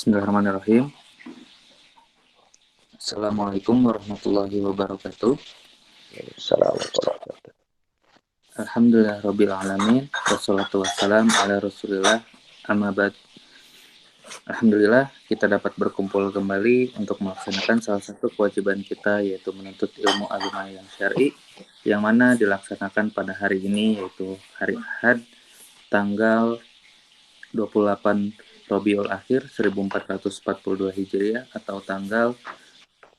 Bismillahirrahmanirrahim. Assalamualaikum warahmatullahi wabarakatuh. Assalamualaikum. Alhamdulillah rabbil alamin. Wassalatu wassalam ala Rasulillah. Amma ba'd. Alhamdulillah kita dapat berkumpul kembali untuk melaksanakan salah satu kewajiban kita, yaitu menuntut ilmu agama yang syar'i, yang mana dilaksanakan pada hari ini, yaitu hari Ahad tanggal 28 Rabiul Akhir 1442 Hijriah atau tanggal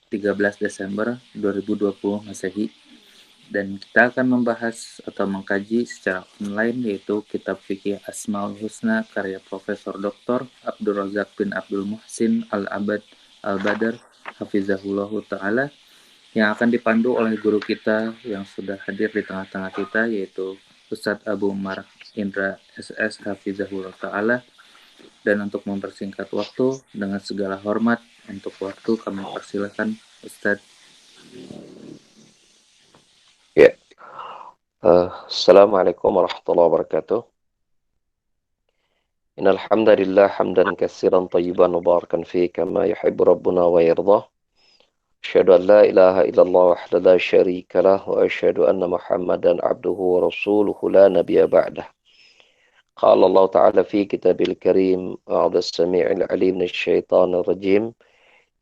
13 Desember 2020 Masehi. Dan kita akan membahas atau mengkaji secara online, yaitu kitab fikih Asmaul Husna karya Profesor Dr. Abdul Razak bin Abdul Muhsin Al-Abad Al-Badar Hafizahullahu Ta'ala, yang akan dipandu oleh guru kita yang sudah hadir di tengah-tengah kita, yaitu Ustadz Abu Umar Indra SS Hafizahullah Ta'ala. Dan untuk mempersingkat waktu, dengan segala hormat untuk waktu, kami persilakan Ustadz. Ya. Assalamualaikum warahmatullahi wabarakatuh. Innal hamdalillah hamdan katsiran thayyiban mubarakan fihi kama yuhibbu rabbuna wa yardah. Asyhadu an la ilaha illallah wahdahu la syarika lah wa asyhadu anna Muhammadan abduhu wa rasuluhu la nabiyya ba'dah. Qala Allah Ta'ala fi kitabil karim a'udzu as-sami'il 'alim minasyaitonir rajim.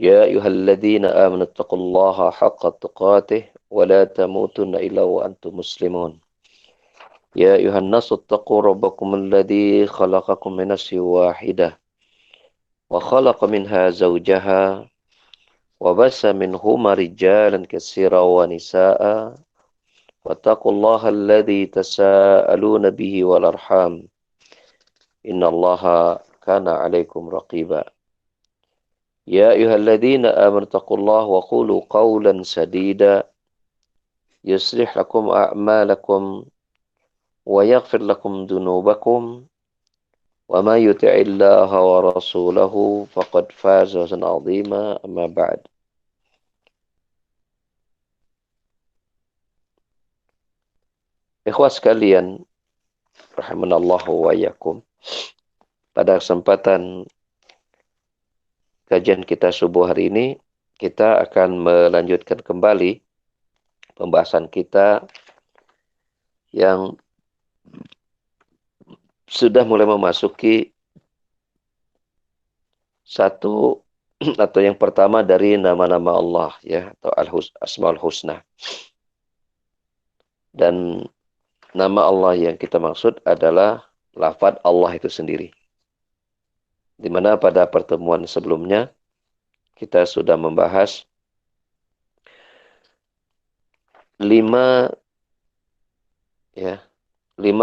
Ya ayyuhalladzina amanu taqullaha haqqa tuqatih wa la tamutunna illa wa antum muslimun. يا أيها الناس اتقوا ربكم الذي خلقكم من نفس واحدة وخلق منها زوجها وبث منهما رجالا كثيرا ونساء واتقوا الله الذي تساءلون به والأرحام إن الله كان عليكم رقيبا يا أيها الذين آمنوا اتقوا الله وقولوا قولا سديدا يصلح لكم أعمالكم ويغفر لكم ذنوبكم وما يطع الله ورسوله فقد فاز فوزا عظيما أما بعد. Ikhwah sekalian, rahimanallahu wa iyyakum. Pada kesempatan kajian kita subuh hari ini, kita akan melanjutkan kembali pembahasan kita yang sudah mulai memasuki satu atau yang pertama dari nama-nama Allah, ya, atau Asmaul Husna. Dan nama Allah yang kita maksud adalah lafaz Allah itu sendiri. Di mana pada pertemuan sebelumnya kita sudah membahas 5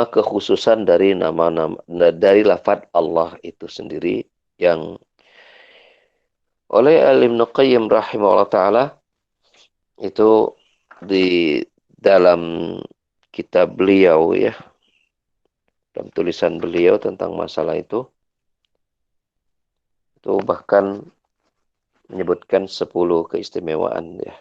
kekhususan dari nama-nama dari lafaz Allah itu sendiri yang oleh Ibnu Qayyim rahimahullah taala itu di dalam kitab beliau, ya, dalam tulisan beliau tentang masalah itu bahkan menyebutkan 10 keistimewaan, ya.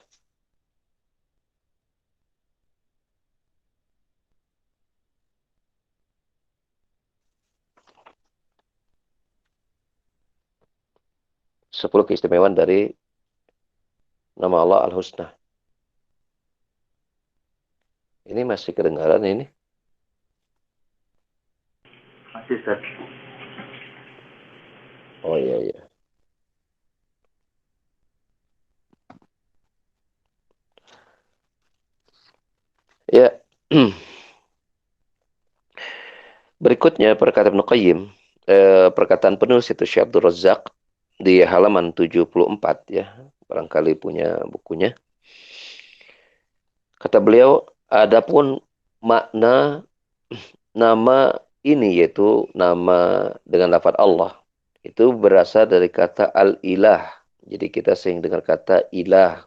Sepuluh keistimewaan dari nama Allah Al-Husna. Ini masih kedengaran ini? Masih, Ustaz. Oh iya, iya. Ya. Berikutnya perkataan Ibnu Qayyim, perkataan penulis itu Syekh Abdul Razak di halaman 74, ya. Barangkali punya bukunya. Kata beliau, adapun makna nama ini, yaitu nama dengan lafaz Allah, itu berasal dari kata al-ilah. Jadi kita sering dengar kata ilah.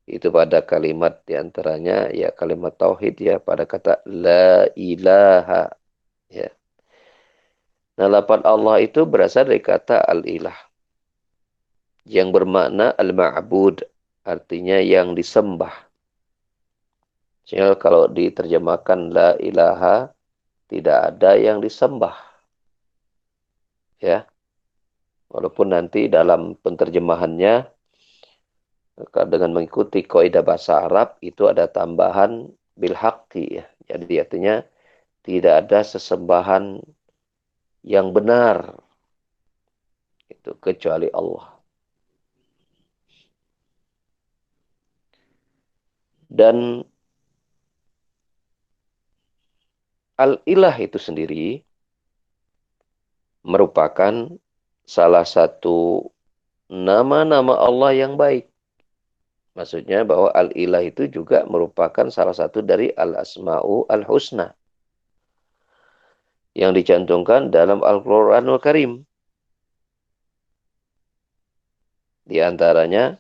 Itu pada kalimat diantaranya, ya, kalimat tauhid, ya, pada kata la ilaha, ya. Nah, lafaz Allah itu berasal dari kata al-ilah yang bermakna al-ma'bud, artinya yang disembah. Sehingga kalau diterjemahkan la ilaha, tidak ada yang disembah, ya. Walaupun nanti dalam penterjemahannya dengan mengikuti kaidah bahasa Arab itu ada tambahan bil haqqi ya. Jadi artinya tidak ada sesembahan yang benar itu kecuali Allah. Dan al-ilah itu sendiri merupakan salah satu nama-nama Allah yang baik. Maksudnya bahwa al-ilah itu juga merupakan salah satu dari al-asma'u al-husna yang dicantumkan dalam Al-Quranul Karim. Di antaranya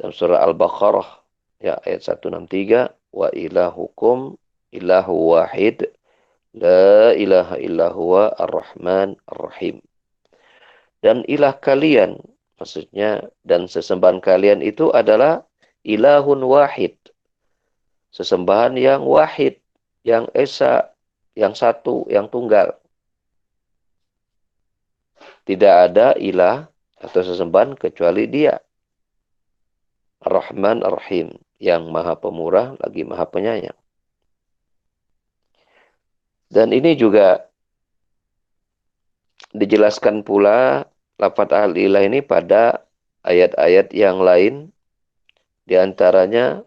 dalam surah Al-Baqarah ya ayat 163 wa ilahukum ilahu wahid la ilaha illa huwa ar-Rahman ar-Rahim. Dan ilah kalian, maksudnya dan sesembahan kalian itu adalah ilahun wahid. Sesembahan yang wahid, yang esa, yang satu, yang tunggal. Tidak ada ilah atau sesembahan kecuali dia. Ar-Rahman Ar-Rahim, yang maha pemurah lagi maha penyayang. Dan ini juga dijelaskan pula lafaz al-ilah ini pada ayat-ayat yang lain. Di antaranya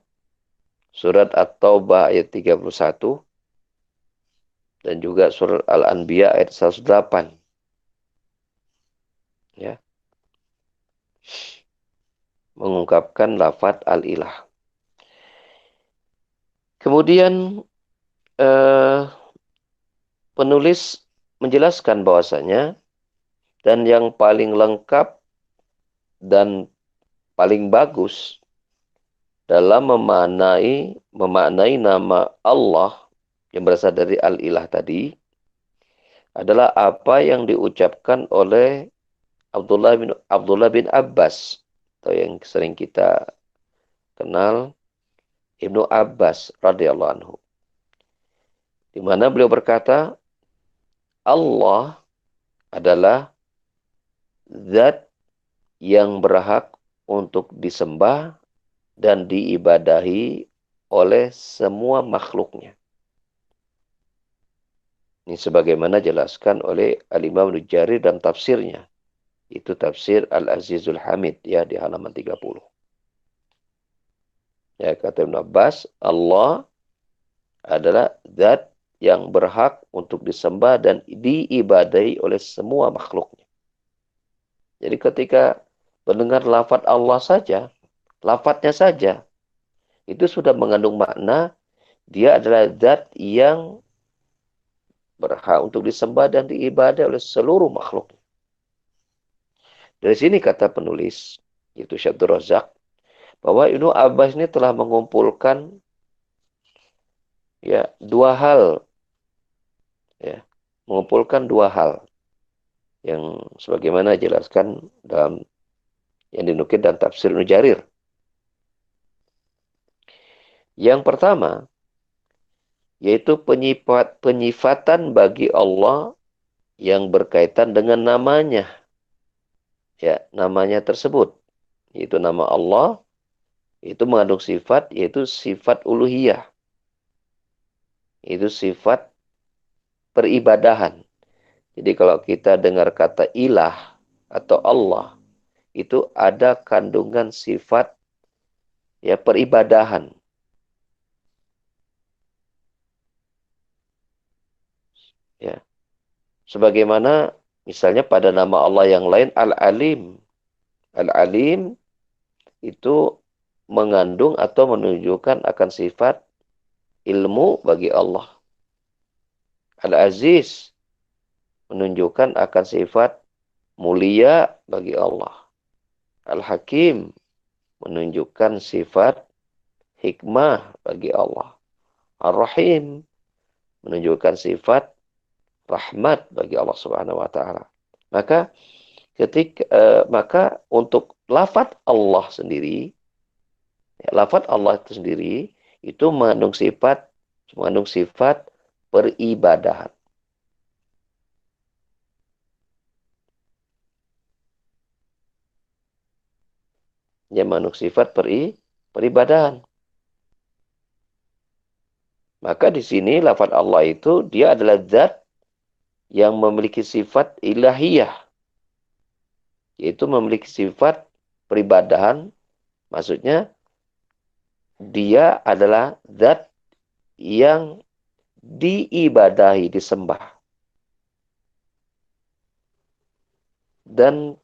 surat At-Taubah ayat 31 dan juga surat Al-Anbiya ayat 108. Ya. Mengungkapkan lafaz al-ilah. Kemudian penulis menjelaskan bahwasanya dan yang paling lengkap dan paling bagus dalam memaknai nama Allah yang berasal dari al-ilah tadi adalah apa yang diucapkan oleh Abdullah bin Abbas atau yang sering kita kenal Ibnu Abbas radhiyallahu anhu. Di mana beliau berkata, Allah adalah zat yang berhak untuk disembah dan diibadahi oleh semua makhluknya. Ini sebagaimana jelaskan oleh Al-Imam Nujairi dalam tafsirnya. Itu tafsir Al-Azizul Hamid ya di halaman 30. Ya kata Ibn Abbas, Allah adalah zat yang berhak untuk disembah dan diibadahi oleh semua makhluknya. Jadi ketika mendengar lafaz Allah saja, lafaznya saja, itu sudah mengandung makna dia adalah zat yang berhak untuk disembah dan diibadahi oleh seluruh makhluk. Dari sini kata penulis, yaitu Syekh Abdul Razak, bahwa Ibnu Abbas ini telah mengumpulkan ya dua hal, ya, mengumpulkan dua hal yang sebagaimana jelaskan dalam yang dinukil dan tafsir Nujarir. Yang pertama, yaitu penyifatan bagi Allah yang berkaitan dengan namanya. Ya, namanya tersebut. Yaitu nama Allah, itu mengandung sifat, yaitu sifat uluhiyah. Itu sifat peribadahan. Jadi kalau kita dengar kata ilah atau Allah, itu ada kandungan sifat ya peribadahan. Ya. Sebagaimana misalnya pada nama Allah yang lain Al-Alim. Al-Alim itu mengandung atau menunjukkan akan sifat ilmu bagi Allah. Al-Aziz menunjukkan akan sifat mulia bagi Allah. Al-Hakim menunjukkan sifat hikmah bagi Allah. Ar-Rahim menunjukkan sifat rahmat bagi Allah Subhanahu wa taala. Maka maka untuk lafaz Allah sendiri, ya, lafaz Allah itu sendiri itu mengandung sifat peribadahan. yang mengandung sifat peribadahan. Maka di sini lafaz Allah itu dia adalah zat yang memiliki sifat ilahiyah, yaitu memiliki sifat peribadahan. Maksudnya dia adalah zat yang diibadahi, disembah. Dan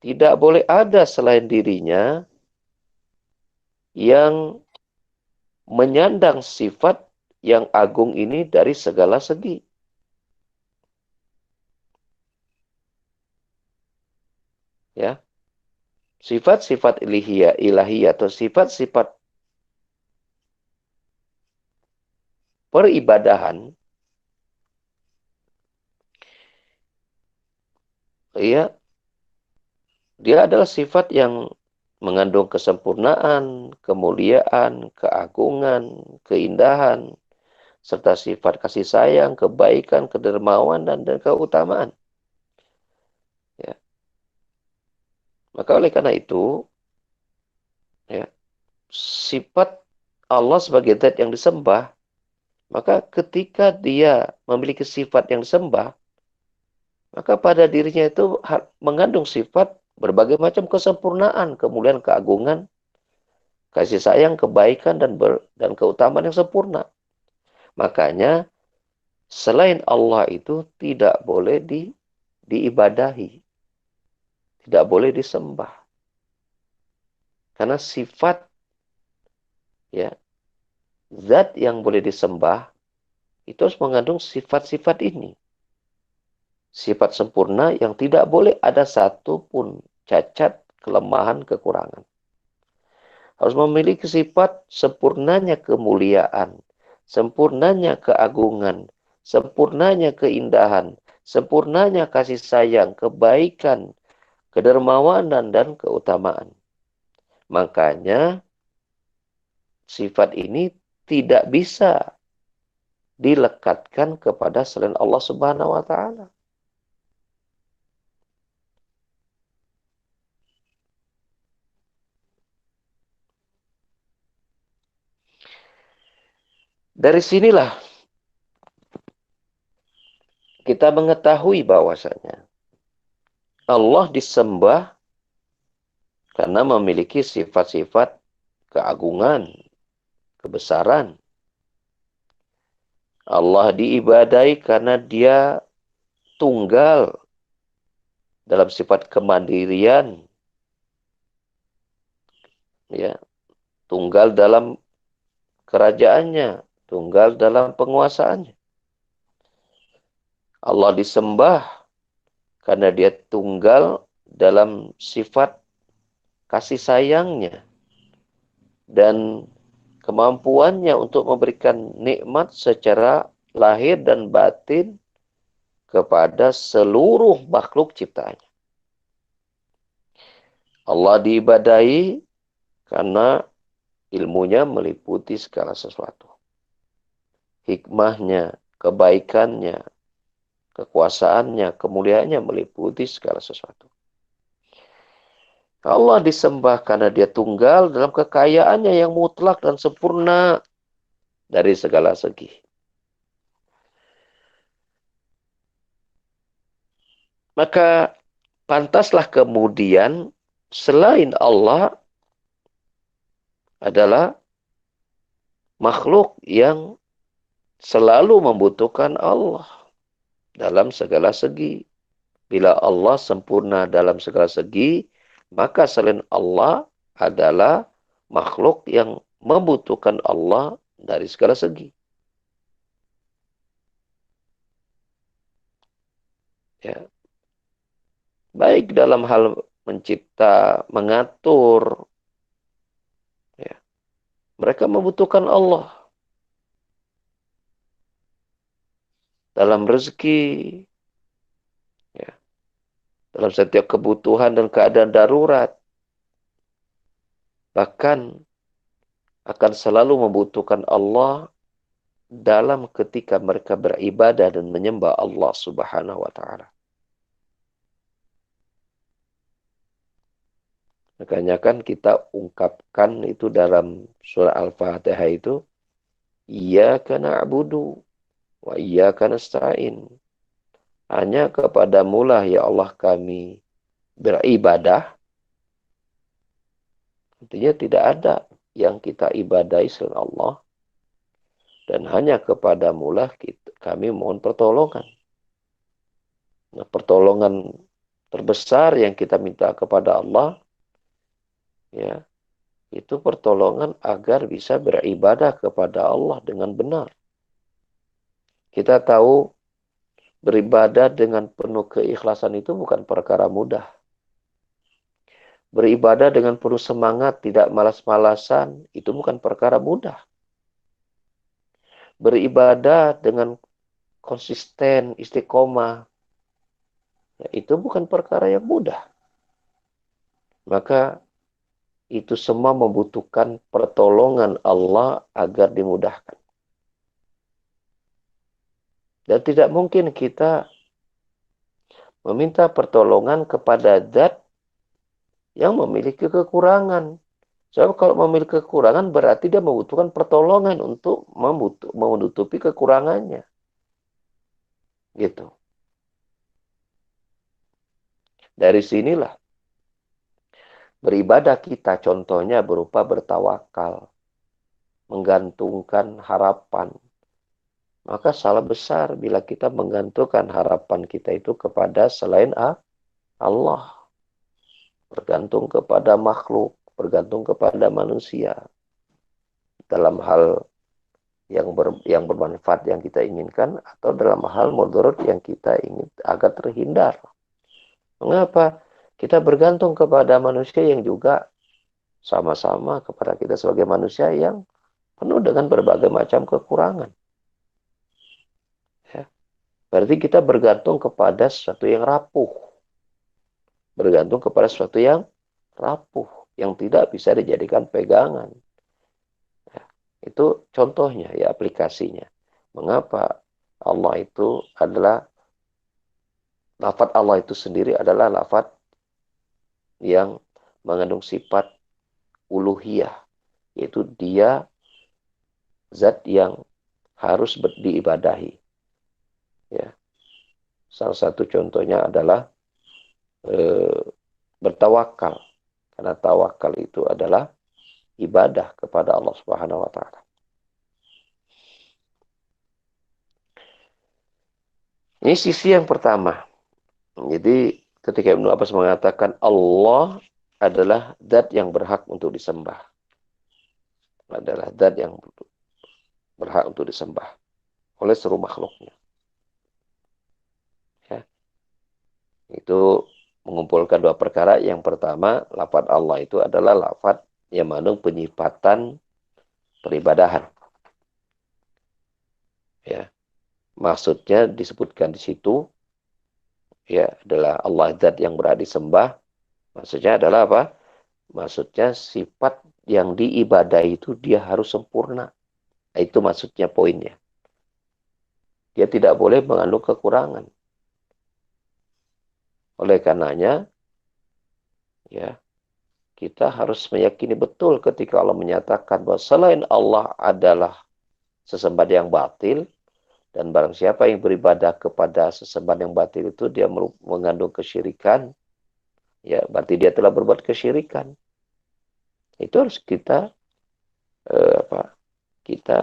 tidak boleh ada selain dirinya yang menyandang sifat yang agung ini dari segala segi. Ya, sifat-sifat ilahiyah atau sifat-sifat peribadahan, ya, dia adalah sifat yang mengandung kesempurnaan, kemuliaan, keagungan, keindahan, serta sifat kasih sayang, kebaikan, kedermawan, dan keutamaan. Ya. Maka oleh karena itu, ya, sifat Allah sebagai zat yang disembah, maka ketika dia memiliki sifat yang disembah, maka pada dirinya itu mengandung sifat berbagai macam kesempurnaan, kemuliaan, keagungan, kasih sayang, kebaikan, dan keutamaan yang sempurna. Makanya, selain Allah itu tidak boleh diibadahi. Tidak boleh disembah. Karena sifat, ya, zat yang boleh disembah, itu harus mengandung sifat-sifat ini. Sifat sempurna yang tidak boleh ada satu pun cacat, kelemahan, kekurangan. Harus memiliki sifat sempurnanya kemuliaan, sempurnanya keagungan, sempurnanya keindahan, sempurnanya kasih sayang, kebaikan, kedermawanan, dan keutamaan. Makanya sifat ini tidak bisa dilekatkan kepada selain Allah Subhanahu wa taala. Dari sinilah kita mengetahui bahwasanya Allah disembah karena memiliki sifat-sifat keagungan, kebesaran. Allah diibadai karena dia tunggal dalam sifat kemandirian, ya, tunggal dalam kerajaannya, tunggal dalam penguasaannya. Allah disembah karena dia tunggal dalam sifat kasih sayangnya dan kemampuannya untuk memberikan nikmat secara lahir dan batin kepada seluruh makhluk ciptaannya. Allah diibadahi karena ilmunya meliputi segala sesuatu. Hikmahnya, kebaikannya, kekuasaannya, kemuliaannya meliputi segala sesuatu. Allah disembah karena dia tunggal dalam kekayaannya yang mutlak dan sempurna dari segala segi. Maka pantaslah kemudian selain Allah adalah makhluk yang selalu membutuhkan Allah dalam segala segi. Bila Allah sempurna dalam segala segi, maka selain Allah adalah makhluk yang membutuhkan Allah dari segala segi. Ya. Baik dalam hal mencipta, mengatur, ya. Mereka membutuhkan Allah. Dalam rezeki, ya. Dalam setiap kebutuhan dan keadaan darurat. Bahkan akan selalu membutuhkan Allah dalam ketika mereka beribadah dan menyembah Allah Subhanahu wa taala. Makanya kan kita ungkapkan itu dalam surah Al-Fatihah itu, Iyyaka na'budu wa iyyaka nasta'in. Hanya kepadamu-lah ya Allah kami beribadah. Artinya tidak ada yang kita ibadahi selain Allah. Dan hanya kepadamu-lah kami mohon pertolongan. Nah, pertolongan terbesar yang kita minta kepada Allah, ya, itu pertolongan agar bisa beribadah kepada Allah dengan benar. Kita tahu beribadah dengan penuh keikhlasan itu bukan perkara mudah. Beribadah dengan penuh semangat, tidak malas-malasan, itu bukan perkara mudah. Beribadah dengan konsisten, istiqomah, ya, itu bukan perkara yang mudah. Maka itu semua membutuhkan pertolongan Allah agar dimudahkan. Dan tidak mungkin kita meminta pertolongan kepada zat yang memiliki kekurangan. Sebab kalau memiliki kekurangan berarti dia membutuhkan pertolongan untuk menutupi kekurangannya. Gitu. Dari sinilah beribadah kita contohnya berupa bertawakal, menggantungkan harapan. Maka salah besar bila kita menggantungkan harapan kita itu kepada selain Allah. Bergantung kepada makhluk, bergantung kepada manusia. Dalam hal yang bermanfaat yang kita inginkan atau dalam hal mudarat yang kita ingin agar terhindar. Mengapa? Kita bergantung kepada manusia yang juga sama-sama kepada kita sebagai manusia yang penuh dengan berbagai macam kekurangan. Ya. Berarti kita bergantung kepada sesuatu yang rapuh. Bergantung kepada sesuatu yang rapuh, yang tidak bisa dijadikan pegangan. Ya. Itu contohnya, ya aplikasinya. Mengapa Allah itu adalah, lafaz Allah itu sendiri adalah lafaz yang mengandung sifat uluhiyah. Yaitu dia zat yang harus diibadahi. Ya. Salah satu contohnya adalah bertawakal. Karena tawakal itu adalah ibadah kepada Allah Subhanahu wa taala. Ini sisi yang pertama. Jadi ketika Ibnu Abbas mengatakan Allah adalah zat yang berhak untuk disembah. Adalah zat yang berhak untuk disembah oleh seluruh makhluknya. Ya. Itu mengumpulkan dua perkara. Yang pertama, lafaz Allah itu adalah lafaz yang mengandung penyifatan peribadahan. Ya. Maksudnya disebutkan di situ, ya, adalah Allah zat yang berhak disembah. Maksudnya adalah apa? Maksudnya sifat yang diibadahi itu dia harus sempurna. Itu maksudnya poinnya. Dia tidak boleh mengandung kekurangan. Oleh karenanya, ya, kita harus meyakini betul ketika Allah menyatakan bahwa selain Allah adalah sesembahan yang batil, dan barang siapa yang beribadah kepada sesembahan yang batil itu dia mengandung kesyirikan, ya berarti dia telah berbuat kesyirikan. Itu harus kita kita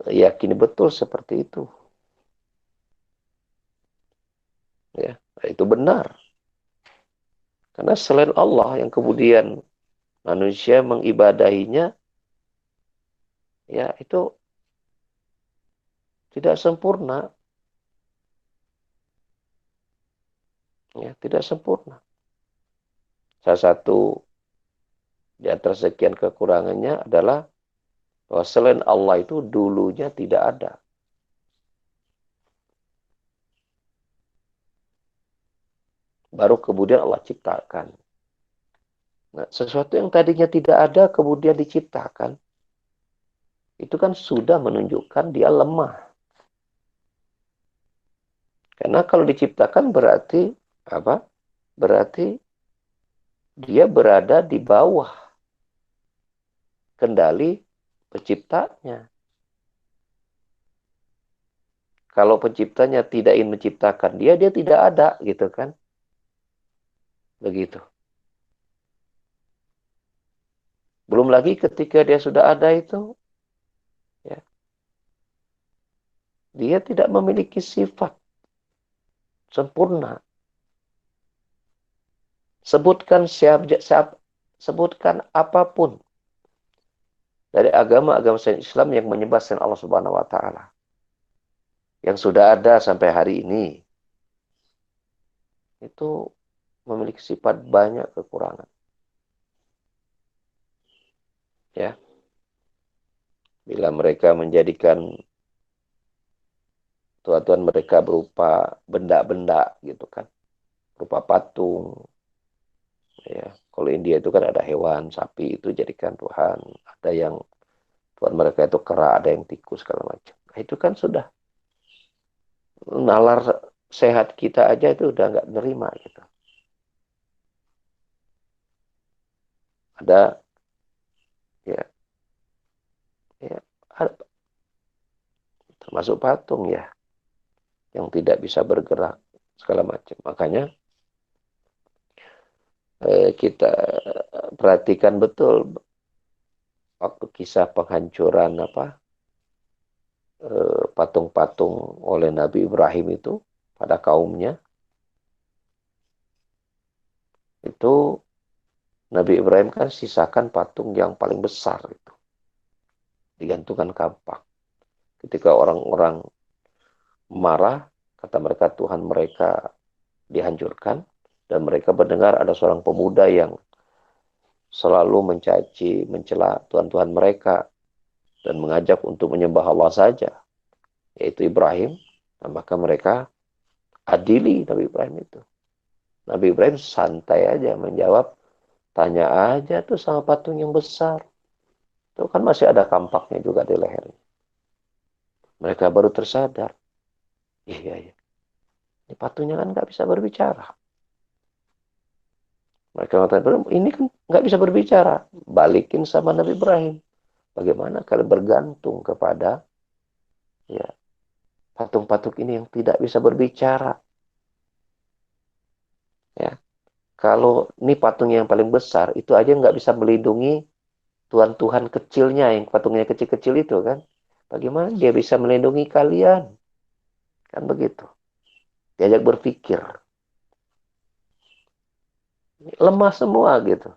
yakini betul seperti itu. Ya, itu benar. Karena selain Allah yang kemudian manusia mengibadahinya, ya itu tidak sempurna. Ya, tidak sempurna. Salah satu di antara sekian kekurangannya adalah bahwa selain Allah itu dulunya tidak ada. Baru kemudian Allah ciptakan. Nah, sesuatu yang tadinya tidak ada kemudian diciptakan, itu kan sudah menunjukkan dia lemah. Karena kalau diciptakan berarti apa? Berarti dia berada di bawah kendali penciptanya. Kalau penciptanya tidak ingin menciptakan dia, dia tidak ada, gitu kan? Begitu. Belum lagi ketika dia sudah ada itu, ya, dia tidak memiliki sifat sempurna. Sebutkan apapun dari agama-agama Islam yang menyembah selain Allah Subhanahu wa taala. Yang sudah ada sampai hari ini itu memiliki sifat banyak kekurangan. Ya, bila mereka menjadikan Tuhan-Tuhan mereka berupa benda-benda gitu kan, berupa patung. Ya, kalau India itu kan ada hewan, sapi itu jadikan Tuhan. Ada yang Tuhan mereka itu kera, ada yang tikus segala macam. Nah, itu kan sudah nalar sehat kita aja itu udah nggak nerima gitu. Ada ya, ya termasuk patung ya yang tidak bisa bergerak segala macam. Makanya kita perhatikan betul waktu kisah penghancuran patung-patung oleh Nabi Ibrahim itu pada kaumnya. Itu Nabi Ibrahim kan sisakan patung yang paling besar itu. Digantungkan kampak. Ketika orang-orang marah, kata mereka Tuhan mereka dihancurkan. Dan mereka mendengar ada seorang pemuda yang selalu mencaci, mencela Tuhan-Tuhan mereka. Dan mengajak untuk menyembah Allah saja. Yaitu Ibrahim. Nah, maka mereka adili Nabi Ibrahim itu. Nabi Ibrahim santai aja menjawab, tanya aja tuh sama patung yang besar. Itu kan masih ada kampaknya juga di lehernya. Mereka baru tersadar. Iya, iya. Ini patungnya kan nggak bisa berbicara. Mereka mengatakan, ini kan nggak bisa berbicara. Balikin sama Nabi Ibrahim. Bagaimana kalian bergantung kepada ya patung-patung ini yang tidak bisa berbicara. Ya, kalau ini patung yang paling besar, itu aja nggak bisa melindungi Tuhan-Tuhan kecilnya, yang patungnya kecil-kecil itu kan. Bagaimana dia bisa melindungi kalian? Kan begitu. Diajak berpikir. Lemah semua gitu.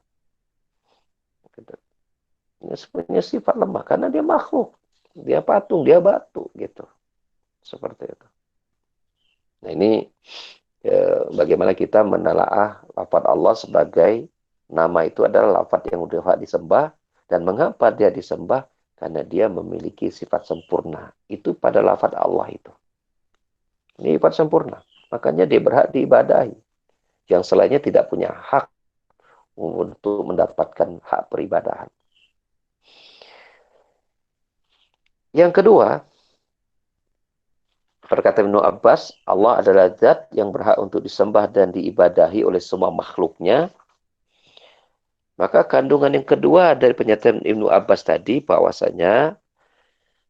Dia punya sifat lemah karena dia makhluk. Dia patung, dia batu gitu. Seperti itu. Nah ini bagaimana kita menelaah lafaz Allah sebagai nama itu adalah lafaz yang sudah disembah. Dan mengapa dia disembah? Karena dia memiliki sifat sempurna. Itu pada lafaz Allah itu. Ini sifat sempurna. Makanya dia berhak diibadahi. Yang selainnya tidak punya hak untuk mendapatkan hak peribadahan. Yang kedua, berkata Ibnu Abbas, Allah adalah zat yang berhak untuk disembah dan diibadahi oleh semua makhluknya. Maka kandungan yang kedua dari pernyataan Ibnu Abbas tadi, bahwasanya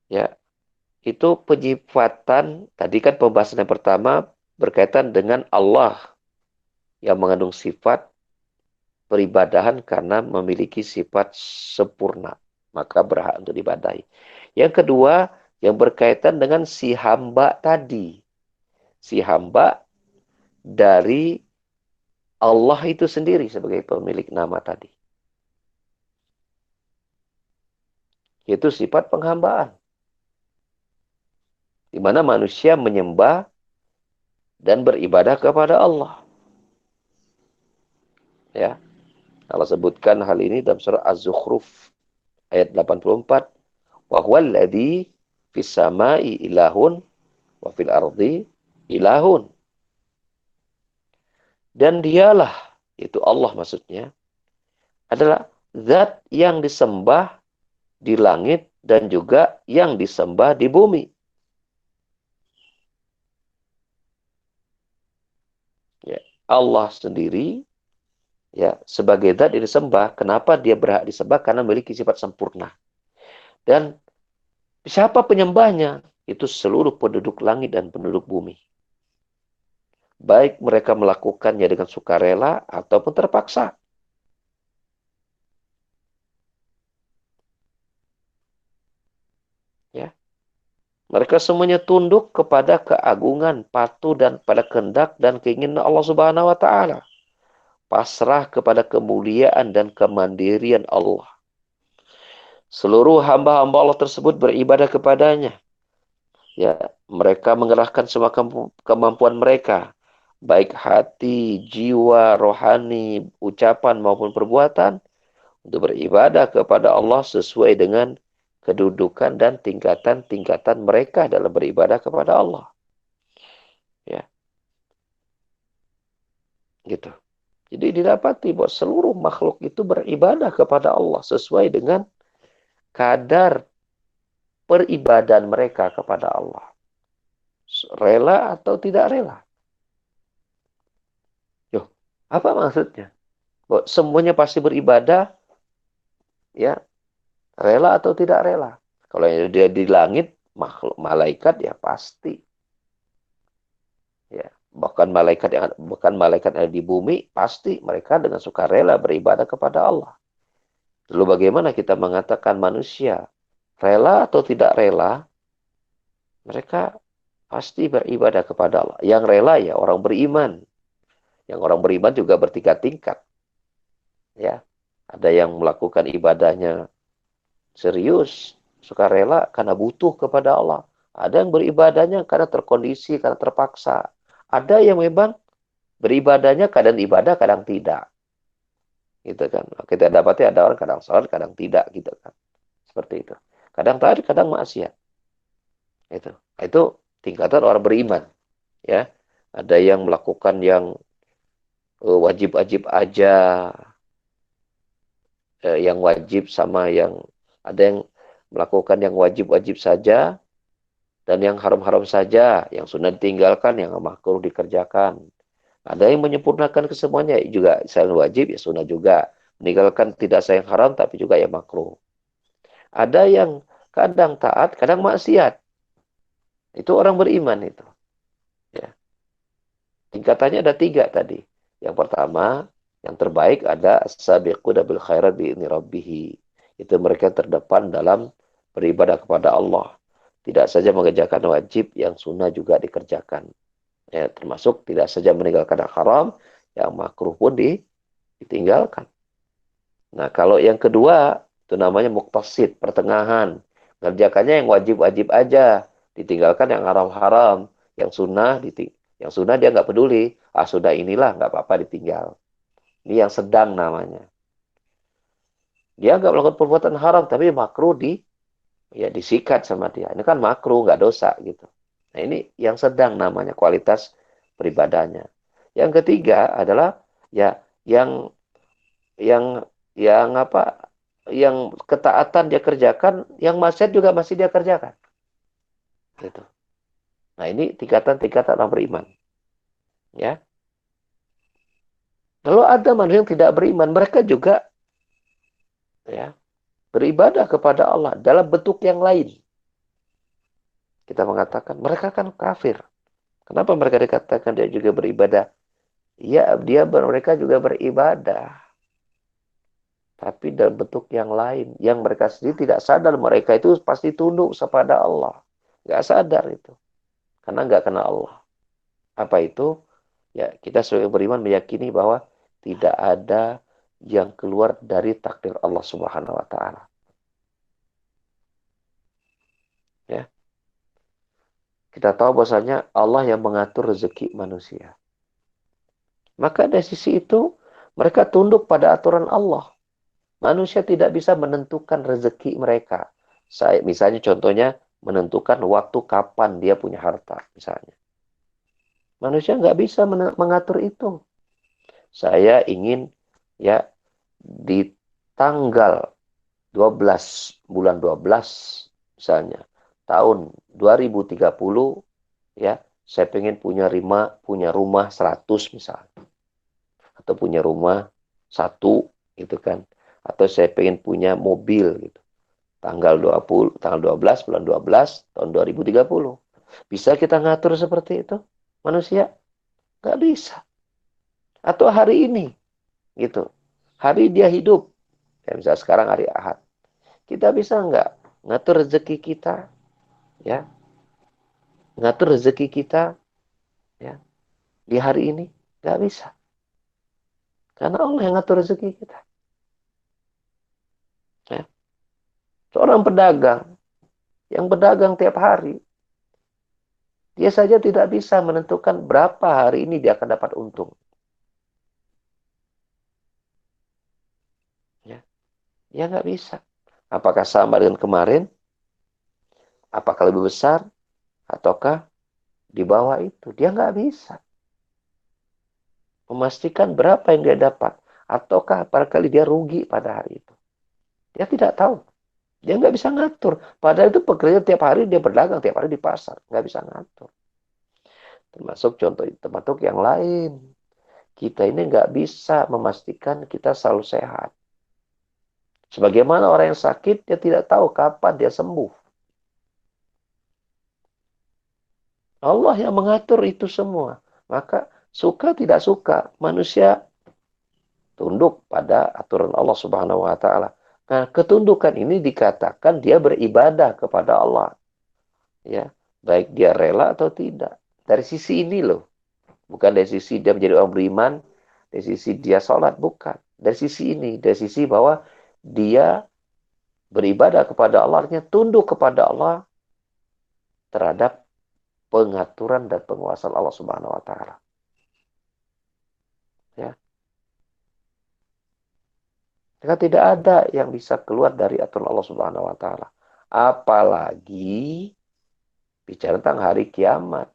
ya itu penyifatan, tadi kan pembahasan yang pertama berkaitan dengan Allah yang mengandung sifat peribadahan karena memiliki sifat sempurna. Maka berhak untuk diibadahi. Yang kedua, yang berkaitan dengan si hamba tadi. Si hamba dari Allah itu sendiri sebagai pemilik nama tadi. Yaitu sifat penghambaan. Di mana manusia menyembah dan beribadah kepada Allah. Ya, Allah sebutkan hal ini dalam surah Az-Zukhruf ayat 84. Wa huwal ladzi fis samai ilahun wa fil ardi ilahun. Dan dialah, itu Allah maksudnya, adalah zat yang disembah di langit dan juga yang disembah di bumi. Ya, Allah sendiri Ya, sebagai zat yang disembah, kenapa dia berhak disembah? Karena memiliki sifat sempurna. Dan siapa penyembahnya? Itu seluruh penduduk langit dan penduduk bumi. Baik mereka melakukannya dengan sukarela ataupun terpaksa. Ya, mereka semuanya tunduk kepada keagungan, patuh dan pada kehendak dan keinginan Allah Subhanahu wa taala. Pasrah kepada kemuliaan dan kemandirian Allah. Seluruh hamba-hamba Allah tersebut beribadah kepadanya. Ya, mereka mengerahkan semua kemampuan mereka, baik hati, jiwa, rohani, ucapan maupun perbuatan untuk beribadah kepada Allah sesuai dengan kedudukan dan tingkatan-tingkatan mereka dalam beribadah kepada Allah. Ya, gitu. Jadi didapati bahwa seluruh makhluk itu beribadah kepada Allah sesuai dengan kadar peribadahan mereka kepada Allah. Rela atau tidak rela. Yo, apa maksudnya? Bahwa semuanya pasti beribadah, ya, rela atau tidak rela. Kalau dia di langit, makhluk malaikat ya pasti. Ya, bahkan malaikat yang ada di bumi pasti mereka dengan sukarela beribadah kepada Allah. Lalu bagaimana kita mengatakan manusia rela atau tidak rela? Mereka pasti beribadah kepada Allah. Yang rela ya orang beriman. Yang orang beriman juga bertingkat-tingkat. Ya, ada yang melakukan ibadahnya serius, sukarela karena butuh kepada Allah. Ada yang beribadahnya karena terkondisi, karena terpaksa. Ada yang memang beribadahnya kadang ibadah, kadang tidak. Gitu kan. Kita dapati ada orang kadang sholat, kadang tidak gitu kan. Seperti itu. Kadang taat, kadang maksiat. Itu tingkatan orang beriman, ya. Ada yang melakukan yang wajib-wajib aja, yang wajib sama yang ada yang melakukan yang wajib-wajib saja dan yang haram-haram saja, yang sunnah ditinggalkan, yang makruh dikerjakan. Ada yang menyempurnakan kesemuanya juga, selain wajib ya sunnah juga. Meninggalkan tidak sayang haram tapi juga yang makruh. Ada yang kadang taat, kadang maksiat. Itu orang beriman itu. Ya. Tingkatannya ada 3 tadi. Yang pertama, yang terbaik ada as-sabiquna bil khairat bi'izni rabbih. Itu mereka yang terdepan dalam beribadah kepada Allah. Tidak saja mengerjakan wajib, yang sunnah juga dikerjakan. Ya, termasuk tidak saja meninggalkan yang haram, yang makruh pun ditinggalkan. Nah, kalau yang kedua, itu namanya muktasid, pertengahan. Ngerjakannya yang wajib-wajib aja, ditinggalkan yang haram-haram, yang sunnah dia nggak peduli. Ah, sudah inilah, nggak apa-apa ditinggal. Ini yang sedang namanya. Dia nggak melakukan perbuatan haram, tapi makruh ya disikat sama dia. Ini kan makruh, nggak dosa gitu. Nah, ini yang sedang namanya kualitas peribadahnya. Yang ketiga adalah ya yang yang yang apa? Yang ketaatan dia kerjakan, yang maksiat juga masih dia kerjakan. Gitu. Nah, ini tingkatan-tingkatan orang beriman. Ya. Lalu ada manusia yang tidak beriman, mereka juga ya beribadah kepada Allah dalam bentuk yang lain. Kita mengatakan mereka kan kafir. Kenapa mereka dikatakan dia juga beribadah? Ya, mereka juga beribadah, tapi dalam bentuk yang lain, yang mereka sendiri tidak sadar mereka itu pasti tunduk kepada Allah. Nggak sadar itu, karena nggak kenal Allah. Apa itu? Ya, kita sebagai beriman meyakini bahwa tidak ada yang keluar dari takdir Allah Subhanahu wa taala. Ya. Kita tahu bahwasanya Allah yang mengatur rezeki manusia. Maka dari sisi itu, mereka tunduk pada aturan Allah. Manusia tidak bisa menentukan rezeki mereka. Misalnya contohnya, menentukan waktu kapan dia punya harta, misalnya. Manusia nggak bisa mengatur itu. Saya ingin ya di tanggal 12 bulan 12 misalnya tahun 2030 ya saya pengen punya rumah 100 misalnya atau punya rumah satu gitu kan. Atau saya pengen punya mobil gitu. Tanggal 12 bulan 12 tahun 2030. Bisa kita ngatur seperti itu? Manusia? Nggak bisa. Atau hari ini gitu. Hari dia hidup. Ya, misalnya sekarang hari Ahad. Kita bisa nggak ngatur rezeki kita? Ya, ngatur rezeki kita ya di hari ini? Nggak bisa. Karena Allah yang ngatur rezeki kita. Ya. Seorang pedagang yang berdagang tiap hari, dia saja tidak bisa menentukan berapa hari ini dia akan dapat untung. Ya, dia nggak bisa. Apakah sama dengan kemarin? Apakah lebih besar? Ataukah di bawah itu? Dia nggak bisa memastikan berapa yang dia dapat. Ataukah barangkali dia rugi pada hari itu. Dia tidak tahu. Dia nggak bisa ngatur. Padahal itu pekerja tiap hari dia berdagang, tiap hari di pasar. Nggak bisa ngatur. Termasuk contoh termasuk yang lain. Kita ini nggak bisa memastikan kita selalu sehat. Sebagaimana orang yang sakit, dia tidak tahu kapan dia sembuh. Allah yang mengatur itu semua. Maka suka tidak suka, manusia tunduk pada aturan Allah Subhanahu wa taala. Nah, ketundukan ini dikatakan dia beribadah kepada Allah, ya. Baik dia rela atau tidak. Dari sisi ini loh. Bukan dari sisi dia menjadi orang beriman, dari sisi dia sholat, bukan. Dari sisi ini, dari sisi bahwa dia beribadah kepada Allah, artinya tunduk kepada Allah terhadap pengaturan dan penguasaan Allah Subhanahu wa taala. Ya. Maka tidak ada yang bisa keluar dari aturan Allah Subhanahu wa taala. Apalagi bicara tentang hari kiamat.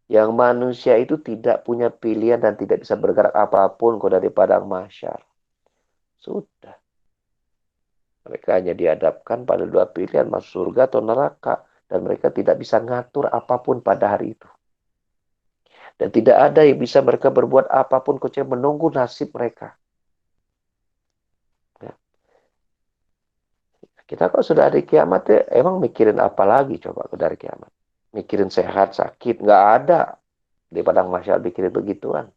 Yang manusia itu tidak punya pilihan dan tidak bisa bergerak apapun kok dari padang mahsyar. Sudah. Mereka hanya dihadapkan pada dua pilihan, masuk surga atau neraka. Dan mereka tidak bisa ngatur apapun pada hari itu. Dan tidak ada yang bisa mereka berbuat apapun kecuali menunggu nasib mereka. Ya. Kita kalau sudah hari kiamat ya, emang mikirin apa lagi coba dari kiamat? Mikirin sehat, sakit, nggak ada. Di padang mahsyar mikirin begituan.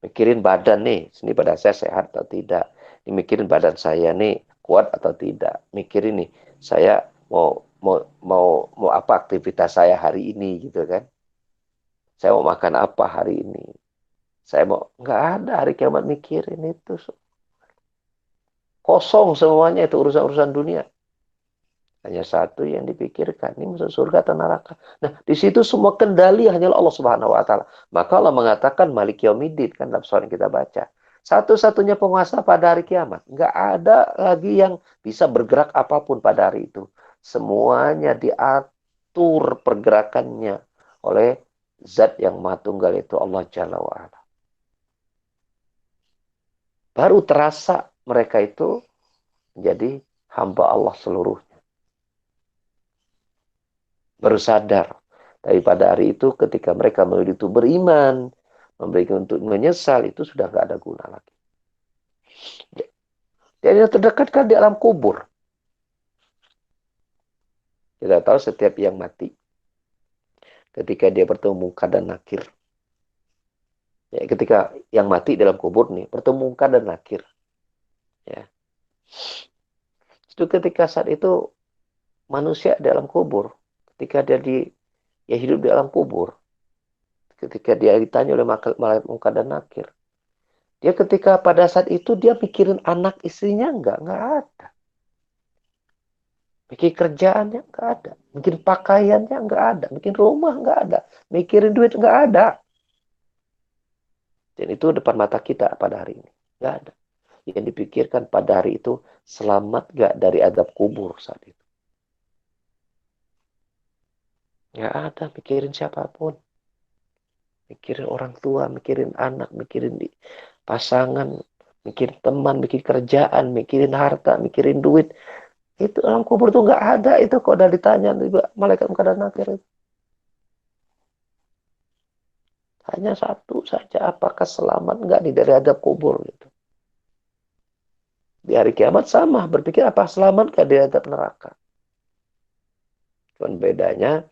Mikirin badan nih, sini badan saya sehat atau tidak. Mikirin badan saya nih kuat atau tidak. Mikirin nih, saya mau mau mau mau apa aktivitas saya hari ini gitu kan. Saya mau makan apa hari ini. Saya mau nggak ada hari kiamat mikirin itu. Kosong semuanya itu urusan-urusan dunia. Hanya satu yang dipikirkan. Ini masuk surga atau neraka. Nah, di situ semua kendali hanya Allah Subhanahu wa taala. Maka Allah mengatakan Malik Yaumiddin kan dalam surah yang kita baca. Satu-satunya penguasa pada hari kiamat. Nggak ada lagi yang bisa bergerak apapun pada hari itu. Semuanya diatur pergerakannya oleh Zat yang Maha Tunggal itu Allah Jalla wa'ala. Baru terasa mereka itu menjadi hamba Allah seluruh. Baru sadar. Daripada hari itu ketika mereka memilih itu beriman, memberikan untuk menyesal, itu sudah nggak ada guna lagi. Dan yang terdekat kan di alam kubur. Kita tahu setiap yang mati, ketika dia bertemu Munkar dan Nakir. Ya, ketika yang mati dalam kubur nih, bertemu Munkar dan Nakir. Ya. Itu ketika saat itu manusia dalam kubur, ketika dia hidup di alam kubur, ketika dia ditanya oleh malaikat Munkar dan Nakir, dia ketika pada saat itu dia mikirin anak istrinya enggak ada. Mikir kerjaannya enggak ada. Mikir pakaiannya enggak ada. Mikir rumah enggak ada. Mikirin duit enggak ada. Dan itu depan mata kita pada hari ini. Enggak ada. Yang dipikirkan pada hari itu selamat enggak dari adab kubur saat itu. Enggak ada mikirin siapapun. Mikirin orang tua, mikirin anak, mikirin pasangan, mikirin teman, mikirin kerjaan, mikirin harta, mikirin duit. Itu alam kubur tuh nggak ada itu kok udah ditanya malaikat munkar dan nakir itu. Hanya satu saja, apakah selamat nggak nih dari adab kubur gitu. Di hari kiamat sama, berpikir apa selamat nggak dari adab neraka. Cuman bedanya,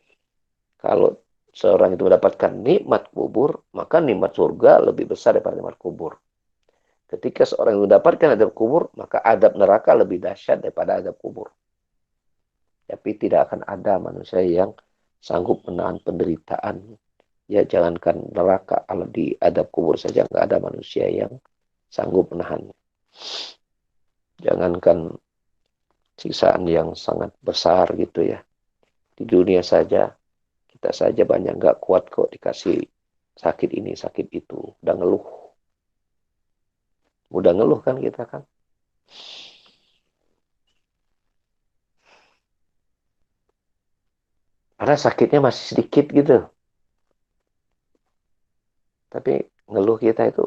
kalau seorang itu mendapatkan nikmat kubur, maka nikmat surga lebih besar daripada nikmat kubur. Ketika seorang itu mendapatkan adab kubur, maka adab neraka lebih dahsyat daripada adab kubur. Tapi tidak akan ada manusia yang sanggup menahan penderitaan. Ya jangankan neraka, kalau di adab kubur saja nggak ada manusia yang sanggup menahan. Jangankan siksaan yang sangat besar gitu ya. Di dunia saja, kita saja banyak nggak kuat kok dikasih sakit ini, sakit itu. Udah ngeluh. Udah ngeluh kan kita kan. Karena sakitnya masih sedikit gitu. Tapi ngeluh kita itu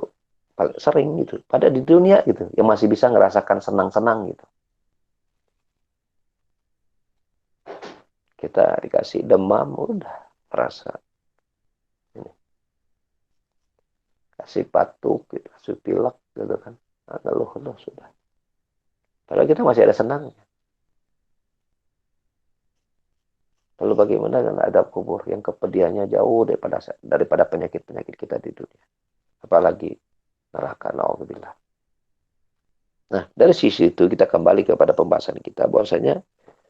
sering gitu. Pada di dunia gitu. Yang masih bisa ngerasakan senang-senang gitu. Kita dikasih demam, udah merasa ini. Kasih batuk, gitu, kasih pilek gitu kan. Nah, ngeluh sudah. Padahal kita masih ada senangnya. Lalu bagaimana dengan adab kubur yang kepedihannya jauh daripada penyakit-penyakit kita di dunia. Apalagi neraka, naudzubillah. Nah, dari sisi itu kita kembali kepada pembahasan kita bahwasanya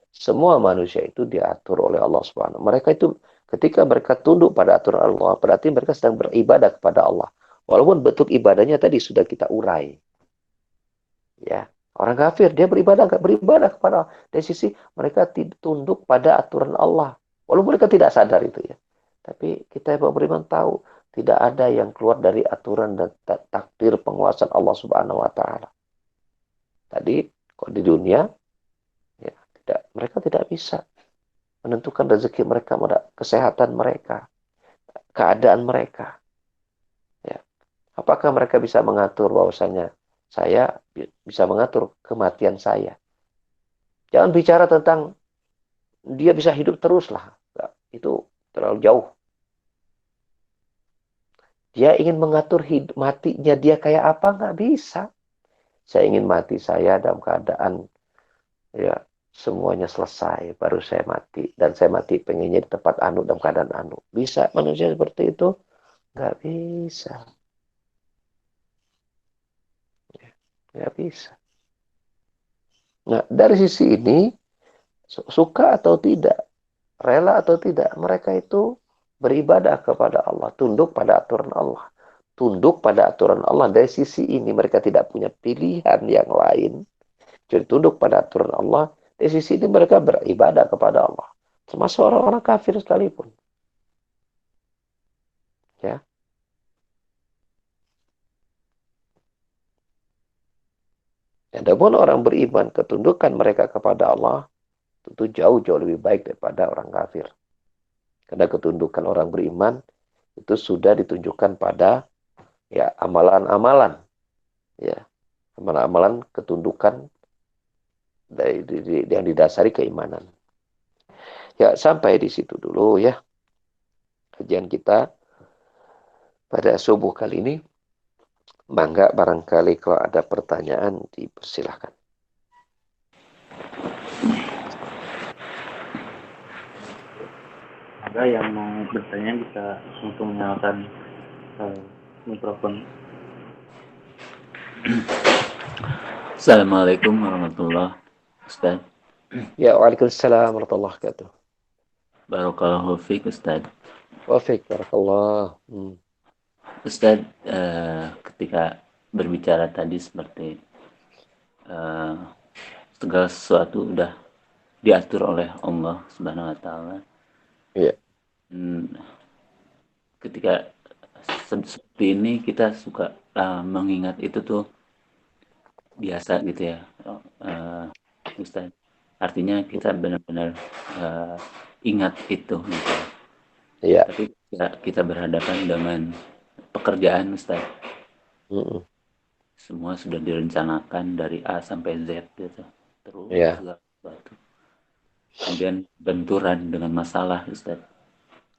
semua manusia itu diatur oleh Allah Subhanahu. Mereka itu ketika mereka tunduk pada aturan Allah, berarti mereka sedang beribadah kepada Allah. Walaupun bentuk ibadahnya tadi sudah kita urai. Ya, orang kafir dia beribadah kepada Allah. Dari sisi mereka tunduk pada aturan Allah. Walaupun mereka tidak sadar itu ya. Tapi kita yang beriman tahu tidak ada yang keluar dari aturan dan takdir penguasaan Allah Subhanahu wa taala. Tadi kalau di dunia ya mereka tidak bisa menentukan rezeki mereka, kesehatan mereka, keadaan mereka. Ya. Apakah mereka bisa mengatur bahwasanya saya bisa mengatur kematian saya? Jangan bicara tentang dia bisa hidup terus lah. Nah, itu terlalu jauh. Dia ingin mengatur matinya dia kayak apa? Nggak bisa. Saya ingin mati saya dalam keadaan ya semuanya selesai. Baru saya mati. Dan saya mati pengennya di tempat anu dalam keadaan anu. Bisa manusia seperti itu? Nggak bisa. Nggak bisa. Nah, dari sisi ini, suka atau tidak, rela atau tidak, mereka itu beribadah kepada Allah, tunduk pada aturan Allah. Tunduk pada aturan Allah. Dari sisi ini mereka tidak punya pilihan yang lain. Jadi tunduk pada aturan Allah. Dari sisi ini mereka beribadah kepada Allah. Termasuk orang-orang kafir sekalipun. Ya. Adapun orang beriman, ketundukan mereka kepada Allah tentu jauh-jauh lebih baik daripada orang kafir. Karena ketundukan orang beriman itu sudah ditunjukkan pada ya amalan-amalan, ya amalan-amalan ketundukan yang didasari keimanan. Ya sampai di situ dulu ya kajian kita pada subuh kali ini. Mangga barangkali kalau ada pertanyaan dipersilahkan. Ada yang mau bertanya bisa langsung menyalakan mikrofon. Assalamualaikum warahmatullahi Ustaz. Ya, waalaikumsalam warahmatullahi wabarakatuh. Barakallahu fiik Ustaz. Wafik, barakallah. Ustaz, ketika berbicara tadi seperti eh, segala sesuatu udah diatur oleh Allah Subhanahu wa taala. Iya. Ketika seperti ini kita suka mengingat itu tuh biasa gitu ya, Ustaz. Artinya kita benar-benar ingat itu gitu. Iya. Tapi kita berhadapan dengan pekerjaan Ustaz. Mm-mm. Semua sudah direncanakan dari A sampai Z gitu. Terus Iya. segala sesuatu. Kemudian benturan dengan masalah Ustaz.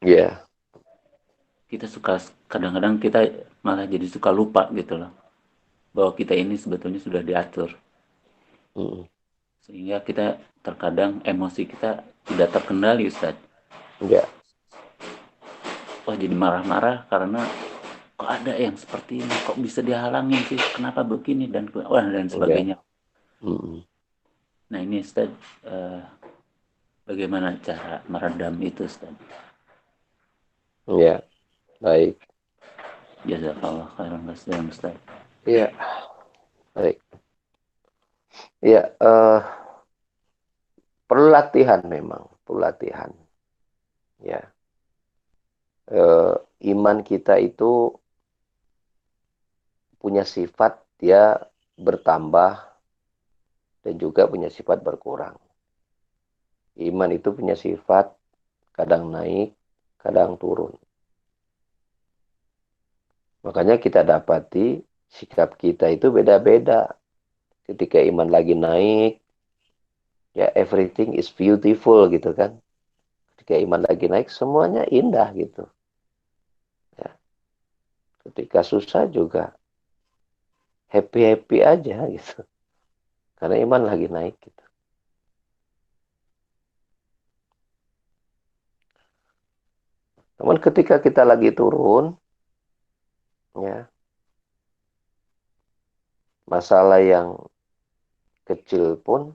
Iya. kita suka, kadang-kadang kita malah jadi suka lupa gitu loh, bahwa kita ini sebetulnya sudah diatur. Mm-mm. Sehingga kita terkadang emosi kita tidak terkendali, Ustaz. Ya, Wah, jadi marah-marah karena kok ada yang seperti ini, kok bisa dihalangin sih, kenapa begini, dan ya. sebagainya. Mm-mm. Nah ini Ustaz, eh, bagaimana cara meredam itu Ustaz? Ya, baik. Jazakallah khairan kasihan Ustaz. Ya, baik. Ya, perlu latihan memang, perlu latihan. Ya, eh, iman kita itu punya sifat dia bertambah dan juga punya sifat berkurang. Iman itu punya sifat kadang naik, kadang turun. Makanya kita dapati sikap kita itu beda-beda. Ketika iman lagi naik, ya everything is beautiful gitu kan. Ketika iman lagi naik, semuanya indah gitu. Ya, ketika susah juga happy-happy aja gitu. Karena iman lagi naik gitu. Namun ketika kita lagi turun, ya masalah yang kecil pun,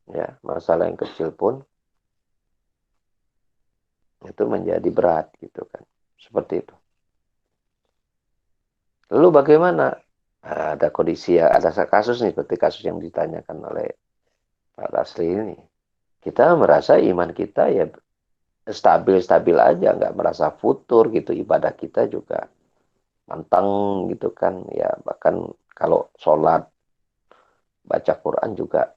ya masalah yang kecil pun itu menjadi berat gitu kan. Seperti itu. Lalu bagaimana? Nah, ada kondisi ya, ada kasus nih seperti kasus yang ditanyakan oleh Pak Tasli ini. Kita merasa iman kita ya stabil-stabil aja, nggak merasa futur gitu. Ibadah kita juga mantang gitu kan. Ya bahkan kalau sholat, baca Quran juga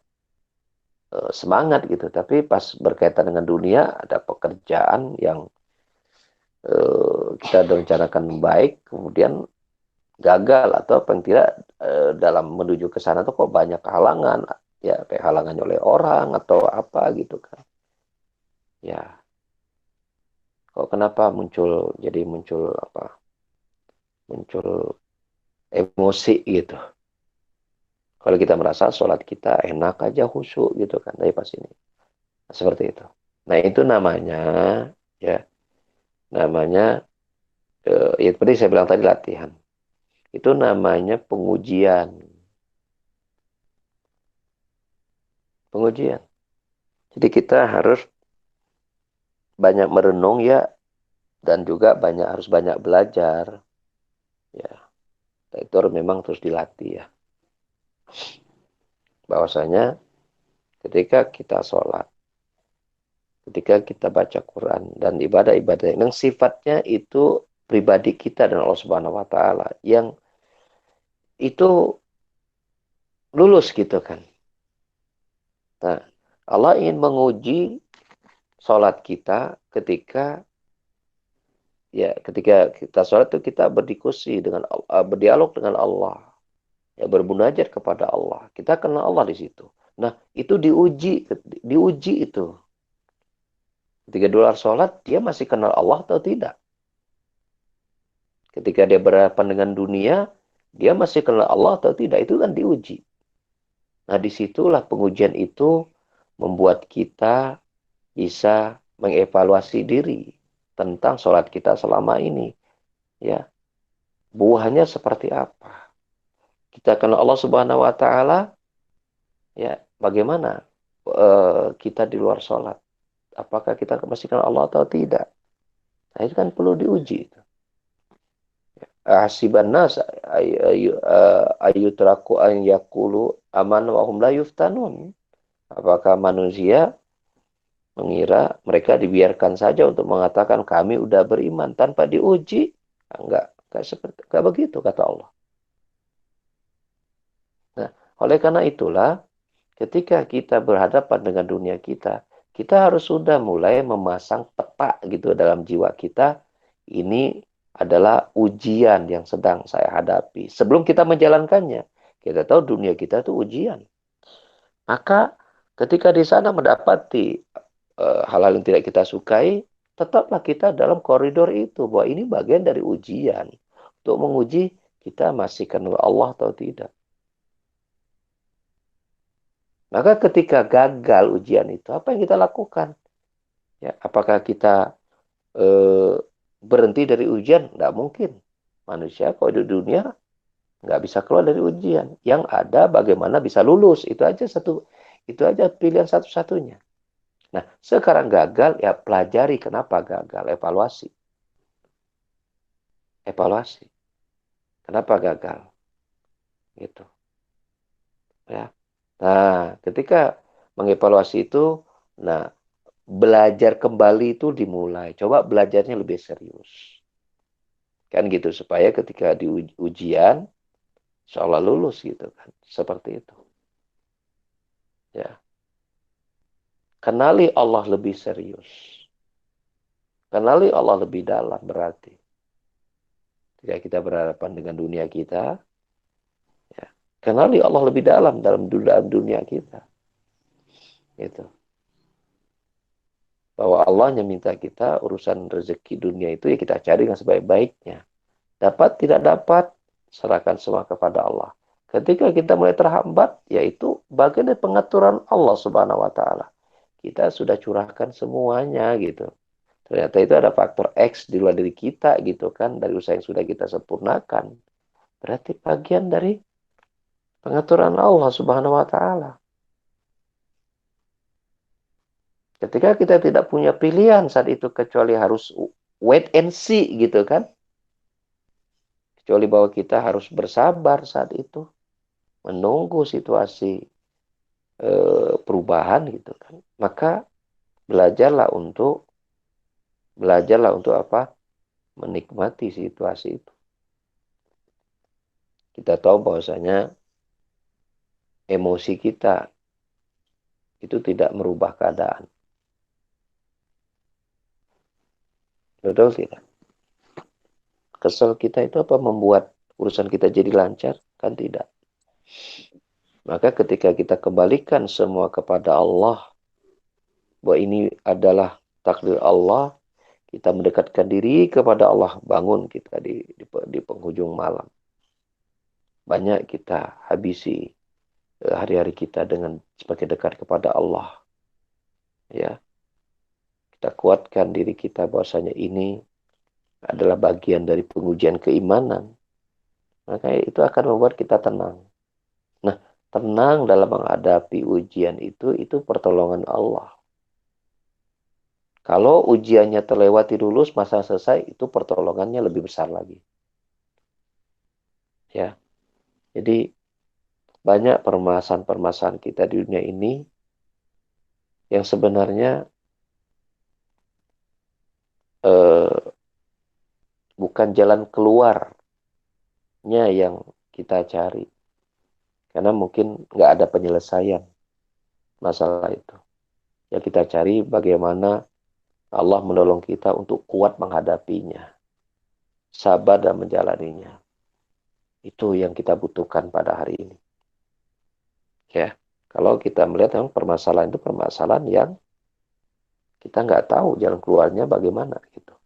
semangat gitu. Tapi pas berkaitan dengan dunia, ada pekerjaan yang kita rencanakan baik, kemudian gagal atau apa yang tidak dalam menuju ke sana tuh kok banyak halangan, ya kayak halangan oleh orang atau apa gitu kan. Ya, kok kenapa muncul apa? Muncul emosi gitu. Kalau kita merasa sholat kita enak aja khusyuk gitu kan dari pas ini. Nah, seperti itu. Nah, itu ya namanya ya seperti saya bilang tadi latihan. Itu namanya pengujian. Pengujian. Jadi kita harus banyak merenung ya dan juga harus banyak belajar ya. Itu memang terus dilatih ya. Bahwasanya ketika kita sholat, ketika kita baca Quran dan ibadah-ibadah yang sifatnya itu pribadi kita dan Allah Subhanahu wa taala yang itu lulus gitu kan. Nah, Allah ingin menguji sholat kita ketika kita sholat itu kita berdiskusi berdialog dengan Allah, ya bermunajat kepada Allah. Kita kenal Allah di situ. Nah, itu diuji itu. Ketika di luar sholat, dia masih kenal Allah atau tidak? Ketika dia berhadapan dengan dunia, dia masih kenal Allah atau tidak? Itu kan diuji. Nah, disitulah pengujian itu membuat kita bisa mengevaluasi diri tentang sholat kita selama ini. Ya, buahnya seperti apa? Kita kenal Allah Subhanahu Wa Taala, ya, bagaimana kita di luar sholat? Apakah kita masih kenal Allah atau tidak? Nah, itu kan perlu diuji. Hasiban nas ayutraku an yakulu aman wa hum la yuftanun. Apakah manusia mengira mereka dibiarkan saja untuk mengatakan kami udah beriman tanpa diuji? Enggak begitu kata Allah. Nah, oleh karena itulah ketika kita berhadapan dengan dunia kita, kita harus sudah mulai memasang peta gitu dalam jiwa kita. Ini adalah ujian yang sedang saya hadapi. Sebelum kita menjalankannya, kita tahu dunia kita itu ujian. Maka ketika di sana mendapati hal-hal yang tidak kita sukai, tetaplah kita dalam koridor itu, bahwa ini bagian dari ujian untuk menguji kita masih kenal Allah atau tidak. Maka ketika gagal ujian itu, apa yang kita lakukan? Ya, apakah kita eh, berhenti dari ujian? Nggak mungkin. Manusia kalau di dunia nggak bisa keluar dari ujian. Yang ada bagaimana bisa lulus. Itu aja pilihan satu-satunya. Nah, sekarang gagal, ya pelajari kenapa gagal. Evaluasi. Evaluasi. Kenapa gagal? Gitu. Ya. Nah, ketika mengevaluasi itu, nah, belajar kembali itu dimulai. Coba belajarnya lebih serius. Kan gitu, supaya ketika di ujian, seolah lulus gitu kan. Seperti itu. Ya. Kenali Allah lebih serius. Kenali Allah lebih dalam berarti. Ketika kita berhadapan dengan dunia kita, ya, kenali Allah lebih dalam dunia kita. Gitu. Bahwa Allah yang minta kita urusan rezeki dunia itu ya kita cari dengan sebaik-baiknya. Dapat tidak dapat, serahkan semua kepada Allah. Ketika kita mulai terhambat, yaitu bagian dari pengaturan Allah Subhanahu wa taala. Kita sudah curahkan semuanya gitu. Ternyata itu ada faktor X di luar diri kita gitu kan, dari usaha yang sudah kita sempurnakan. Berarti bagian dari pengaturan Allah Subhanahu wa taala. Ketika kita tidak punya pilihan saat itu kecuali harus wait and see gitu kan. Kecuali bahwa kita harus bersabar saat itu, menunggu situasi perubahan gitu kan. Maka belajarlah untuk belajarlah untuk apa? Menikmati situasi itu. Kita tahu bahwasanya emosi kita itu tidak merubah keadaan. Betul tidak? Kesel kita itu apa membuat urusan kita jadi lancar? Kan tidak. Maka ketika kita kembalikan semua kepada Allah, bahwa ini adalah takdir Allah, kita mendekatkan diri kepada Allah, bangun kita di penghujung malam. Banyak kita habisi hari-hari kita dengan semakin dekat kepada Allah. Ya, kita kuatkan diri kita bahwasanya ini adalah bagian dari pengujian keimanan. Maka itu akan membuat kita tenang. Nah, tenang dalam menghadapi ujian itu pertolongan Allah. Kalau ujiannya terlewati lulus, masa selesai, itu pertolongannya lebih besar lagi. Ya, jadi banyak permasalahan-permasalahan kita di dunia ini yang sebenarnya eh, bukan jalan keluarnya yang kita cari. Karena mungkin nggak ada penyelesaian masalah itu. Ya kita cari bagaimana Allah menolong kita untuk kuat menghadapinya. Sabar dan menjalaninya. Itu yang kita butuhkan pada hari ini. Ya, kalau kita melihat memang permasalahan itu permasalahan yang kita nggak tahu jalan keluarnya bagaimana gitu.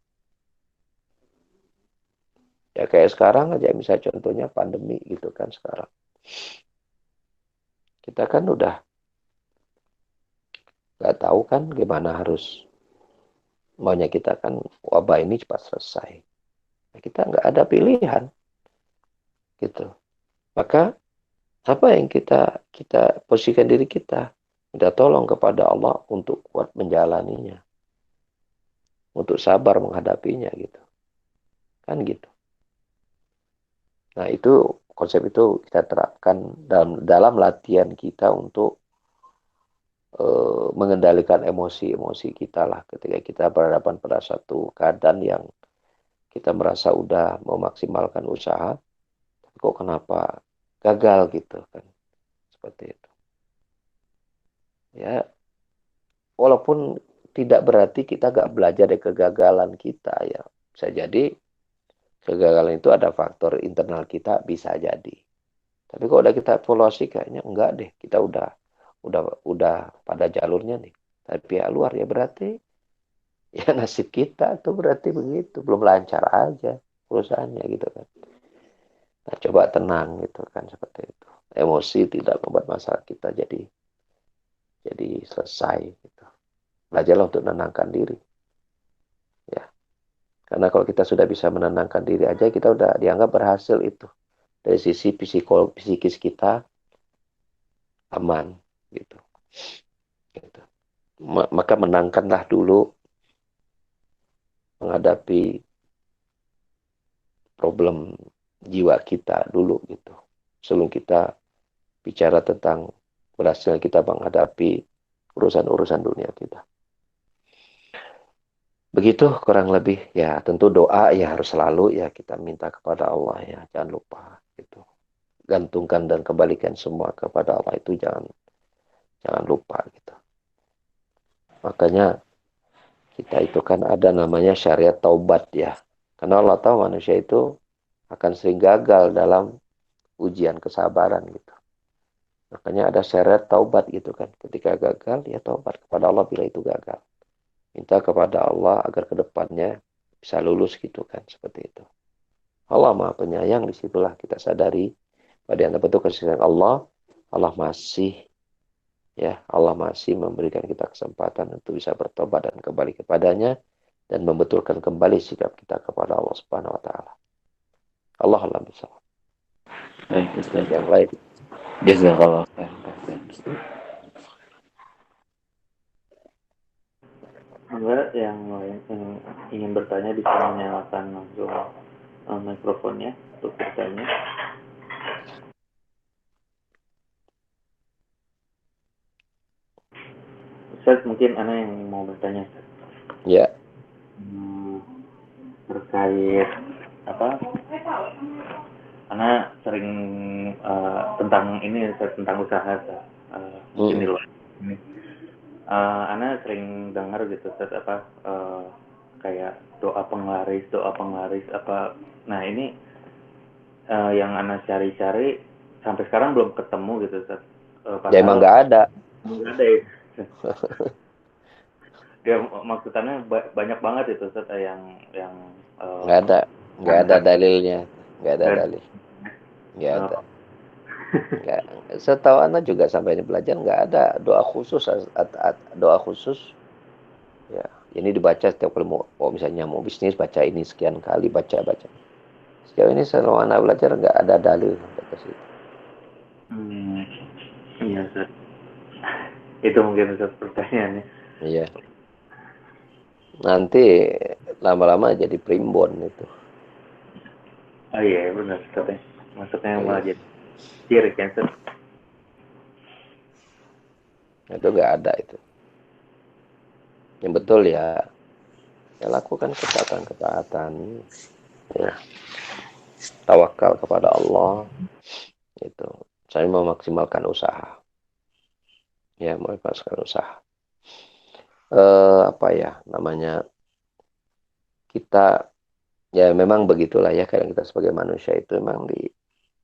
Ya kayak sekarang aja misalnya contohnya pandemi gitu kan sekarang. Kita kan udah nggak tahu kan gimana harus maunya kita kan wabah ini cepat selesai. Nah, kita nggak ada pilihan gitu. Maka apa yang kita kita posisikan diri kita? Minta tolong kepada Allah untuk kuat menjalaninya, untuk sabar menghadapinya gitu. Kan gitu. Nah, itu konsep itu kita terapkan dalam latihan kita untuk mengendalikan emosi-emosi kita lah ketika kita berhadapan pada satu keadaan yang kita merasa udah memaksimalkan usaha, tapi kok kenapa gagal gitu kan. Seperti itu. Ya, walaupun tidak berarti kita gak belajar dari kegagalan kita ya. Bisa jadi kegagalan itu ada faktor internal kita bisa jadi. Tapi kalau udah kita evaluasi kayaknya enggak deh, kita udah udah pada jalurnya nih. Tapi pihak luar ya berarti Ya nasib kita tuh berarti begitu, belum lancar aja urusannya gitu kan. Nah, coba tenang gitu kan seperti itu. Emosi tidak membuat masalah kita jadi selesai gitu. Belajarlah untuk menenangkan diri ya. Karena kalau kita sudah bisa menenangkan diri aja kita udah dianggap berhasil itu. Dari sisi psikis kita aman gitu. Gitu. Maka menangkanlah dulu menghadapi problem jiwa kita dulu gitu. Sebelum kita bicara tentang berhasil kita menghadapi urusan-urusan dunia kita. Begitu kurang lebih ya tentu doa ya harus selalu ya kita minta kepada Allah ya jangan lupa gitu. Gantungkan dan kembalikan semua kepada Allah itu jangan jangan lupa gitu. Makanya kita itu kan ada namanya syariat taubat ya. Karena Allah tahu manusia itu akan sering gagal dalam ujian kesabaran gitu. Makanya ada syariat taubat gitu kan. Ketika gagal ya taubat kepada Allah bila itu gagal. Minta kepada Allah agar kedepannya bisa lulus gitu kan seperti itu. Allah Maha Penyayang, disitulah kita sadari pada yang betul kasih sayang Allah, Allah masih Allah masih memberikan kita kesempatan untuk bisa bertobat dan kembali kepadanya dan membetulkan kembali sikap kita kepada Allah Subhanahu wa taala. Allah alam bisawab. Baik, Ustaz. Yang lain. Jazakallah khair. Enggak, yang lain yang ingin bertanya bisa menyalakan langsung mikrofonnya untuk bertanya. Ustaz, mungkin Ana yang mau bertanya. Ya, Hmm, terkait apa? Ana sering tentang ini tentang usaha, mungkin di mm, luar ini. Ana sering dengar gitu, Ustaz, apa kayak doa penglaris apa. Nah ini yang Ana cari-cari sampai sekarang belum ketemu gitu, Ustaz. ya emang Padahal nggak ada, nggak ada ya. Dia maksudnya banyak banget itu Ustaz yang nggak ada, nggak ada angkat dalilnya, nggak ada nggak dalil, nggak ada. uh, Nggak, setahu anak juga sampai ini belajar nggak ada doa khusus doa khusus ya ini dibaca setiap kali mau misalnya mau bisnis baca ini sekian kali baca sejauh ini selama anak belajar nggak ada dalil sampai ke situ. hmm, iya Ustaz. Itu mungkin Ustaz pertanyaannya. Iya, nanti lama-lama jadi primbon itu. Oh iya benar Ustaz ya. Maksudnya malah Iya, jadi syirik ya Ustaz. itu nggak ada itu. Yang betul ya lakukan ketaatan-ketaatan, ya tawakal kepada Allah itu. Saya memaksimalkan usaha, ya memaksimalkan usaha. Apa ya namanya kita ya memang begitulah ya kadang kita sebagai manusia itu memang di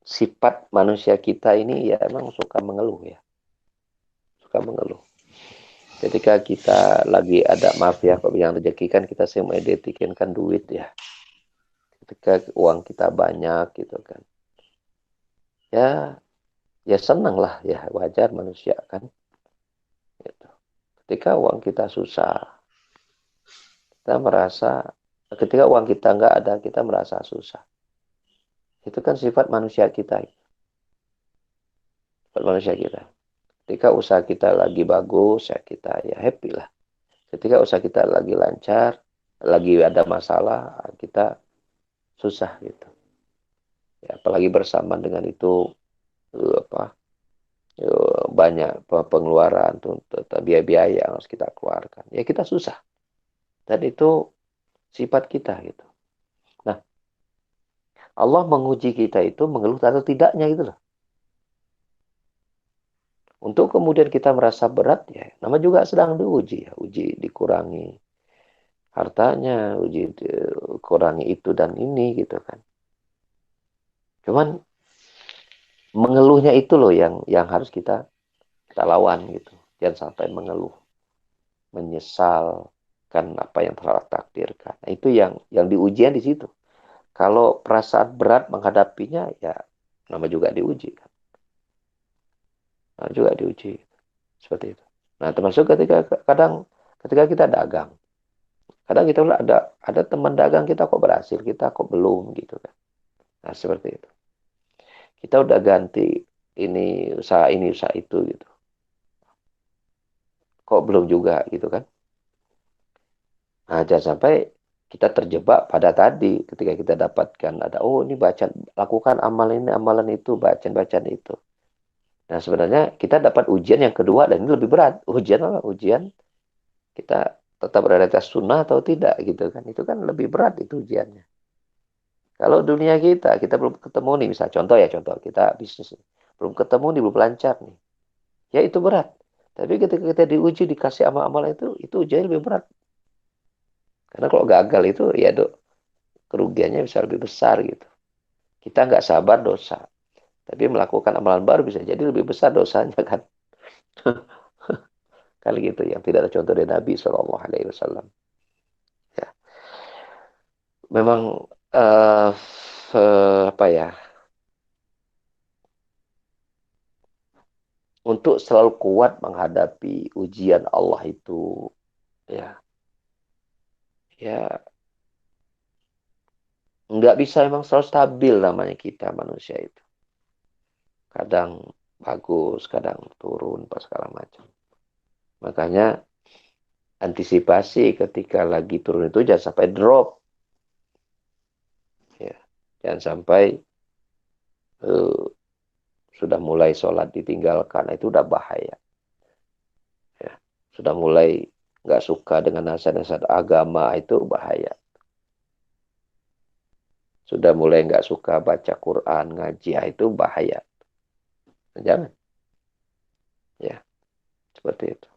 sifat manusia kita ini ya emang suka mengeluh ya suka mengeluh ketika kita lagi ada maaf ya yang rezeki kan kita semua identikin kan duit ya ketika uang kita banyak gitu kan ya ya senang lah ya wajar manusia kan gitu. Ketika uang kita susah kita merasa ketika uang kita nggak ada kita merasa susah itu kan sifat manusia kita sifat manusia kita. Ketika usaha kita lagi bagus, ya kita ya happy lah. Ketika usaha kita lagi lancar, lagi ada masalah, kita susah gitu. Ya, apalagi bersamaan dengan itu apa banyak pengeluaran untuk biaya-biaya yang harus kita keluarkan. Ya kita susah. Dan itu sifat kita gitu. Nah, Allah menguji kita itu mengeluh atau tidaknya gitu loh. Untuk kemudian kita merasa berat ya, nama juga sedang diuji ya, uji dikurangi hartanya, uji kurangi itu dan ini gitu kan. Cuman mengeluhnya itu loh yang harus kita lawan gitu. Jangan sampai mengeluh, menyesal. melaksanakan apa yang telah takdirkan. Nah, itu yang diujian di situ. Kalau perasaan berat menghadapinya, ya nama juga diuji kan. Nama juga diuji seperti itu. Nah, termasuk ketika kita dagang. Kadang kita bilang ada teman dagang kita kok berhasil, kita kok belum gitu kan. Nah, seperti itu. Kita udah ganti ini usaha itu gitu. Kok belum juga gitu kan. Nah, jangan sampai kita terjebak pada tadi ketika kita dapatkan ada ini lakukan amalan itu, bacaan itu. Nah, sebenarnya kita dapat ujian yang kedua dan ini lebih berat. Ujian apa? Ujian kita tetap berada di atas sunnah atau tidak gitu kan. Itu kan lebih berat itu ujiannya. Kalau dunia kita belum ketemu nih, misal contoh kita bisnis nih. Belum ketemu nih, belum lancar nih. Ya itu berat. Tapi ketika kita diuji, dikasih amal-amal itu ujiannya lebih berat. Karena kalau gagal itu, ya dok, kerugiannya bisa lebih besar gitu. Kita nggak sabar dosa. Tapi melakukan amalan baru bisa jadi lebih besar dosanya kan. Kali gitu yang tidak ada contoh dari Nabi SAW. Ya. Memang eh apa ya? Untuk selalu kuat menghadapi ujian Allah itu, ya, ya nggak bisa emang selalu stabil namanya kita manusia itu. Kadang bagus, kadang turun, pas segala macam. Makanya antisipasi ketika lagi turun itu jangan sampai drop, ya. Jangan sampai eh, sudah mulai sholat ditinggalkan, itu udah bahaya. Ya. Sudah mulai nggak suka dengan nasihat-nasihat agama, itu bahaya. Sudah mulai nggak suka baca Quran, ngaji, itu bahaya. Jangan, ya, seperti itu.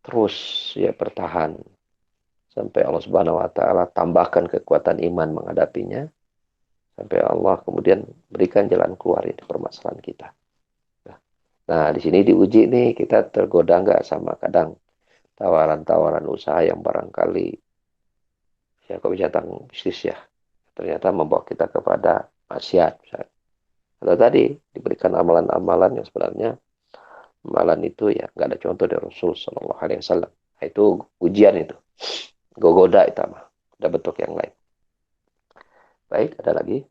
Terus ya bertahan sampai Allah Subhanahu wa taala tambahkan kekuatan iman menghadapinya sampai Allah kemudian berikan jalan keluar di permasalahan kita. Nah, di sini diuji nih kita tergoda nggak sama kadang tawaran-tawaran usaha yang barangkali ya kok bisa tentang bisnis ya ternyata membawa kita kepada maksiat misalnya. Atau tadi diberikan amalan-amalan yang sebenarnya amalan itu ya nggak ada contoh dari Rasul Shallallahu Alaihi Wasallam. Nah, itu ujian itu, goda itu mah, ada bentuk yang lain. Baik, ada lagi?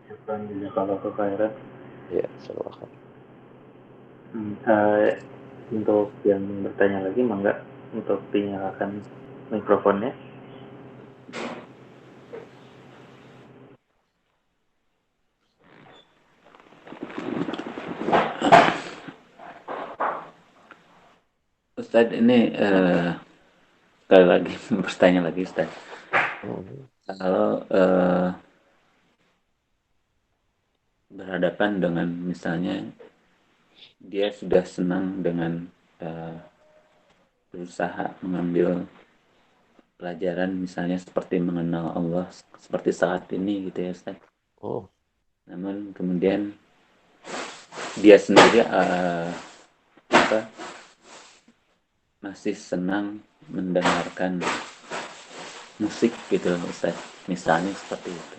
Syukran jazakallahu khairan. Ya, Shallallahu. Untuk yang bertanya lagi, mangga untuk dinyalakan mikrofonnya. Ustadz, ini sekali lagi bertanya lagi Ustadz. Kalau berhadapan dengan misalnya dia sudah senang dengan eh, berusaha mengambil pelajaran misalnya seperti mengenal Allah seperti saat ini gitu ya Ustaz. Oh, Namun kemudian dia sendiri apa, masih senang mendengarkan musik gitu loh Ustaz. Misalnya seperti itu.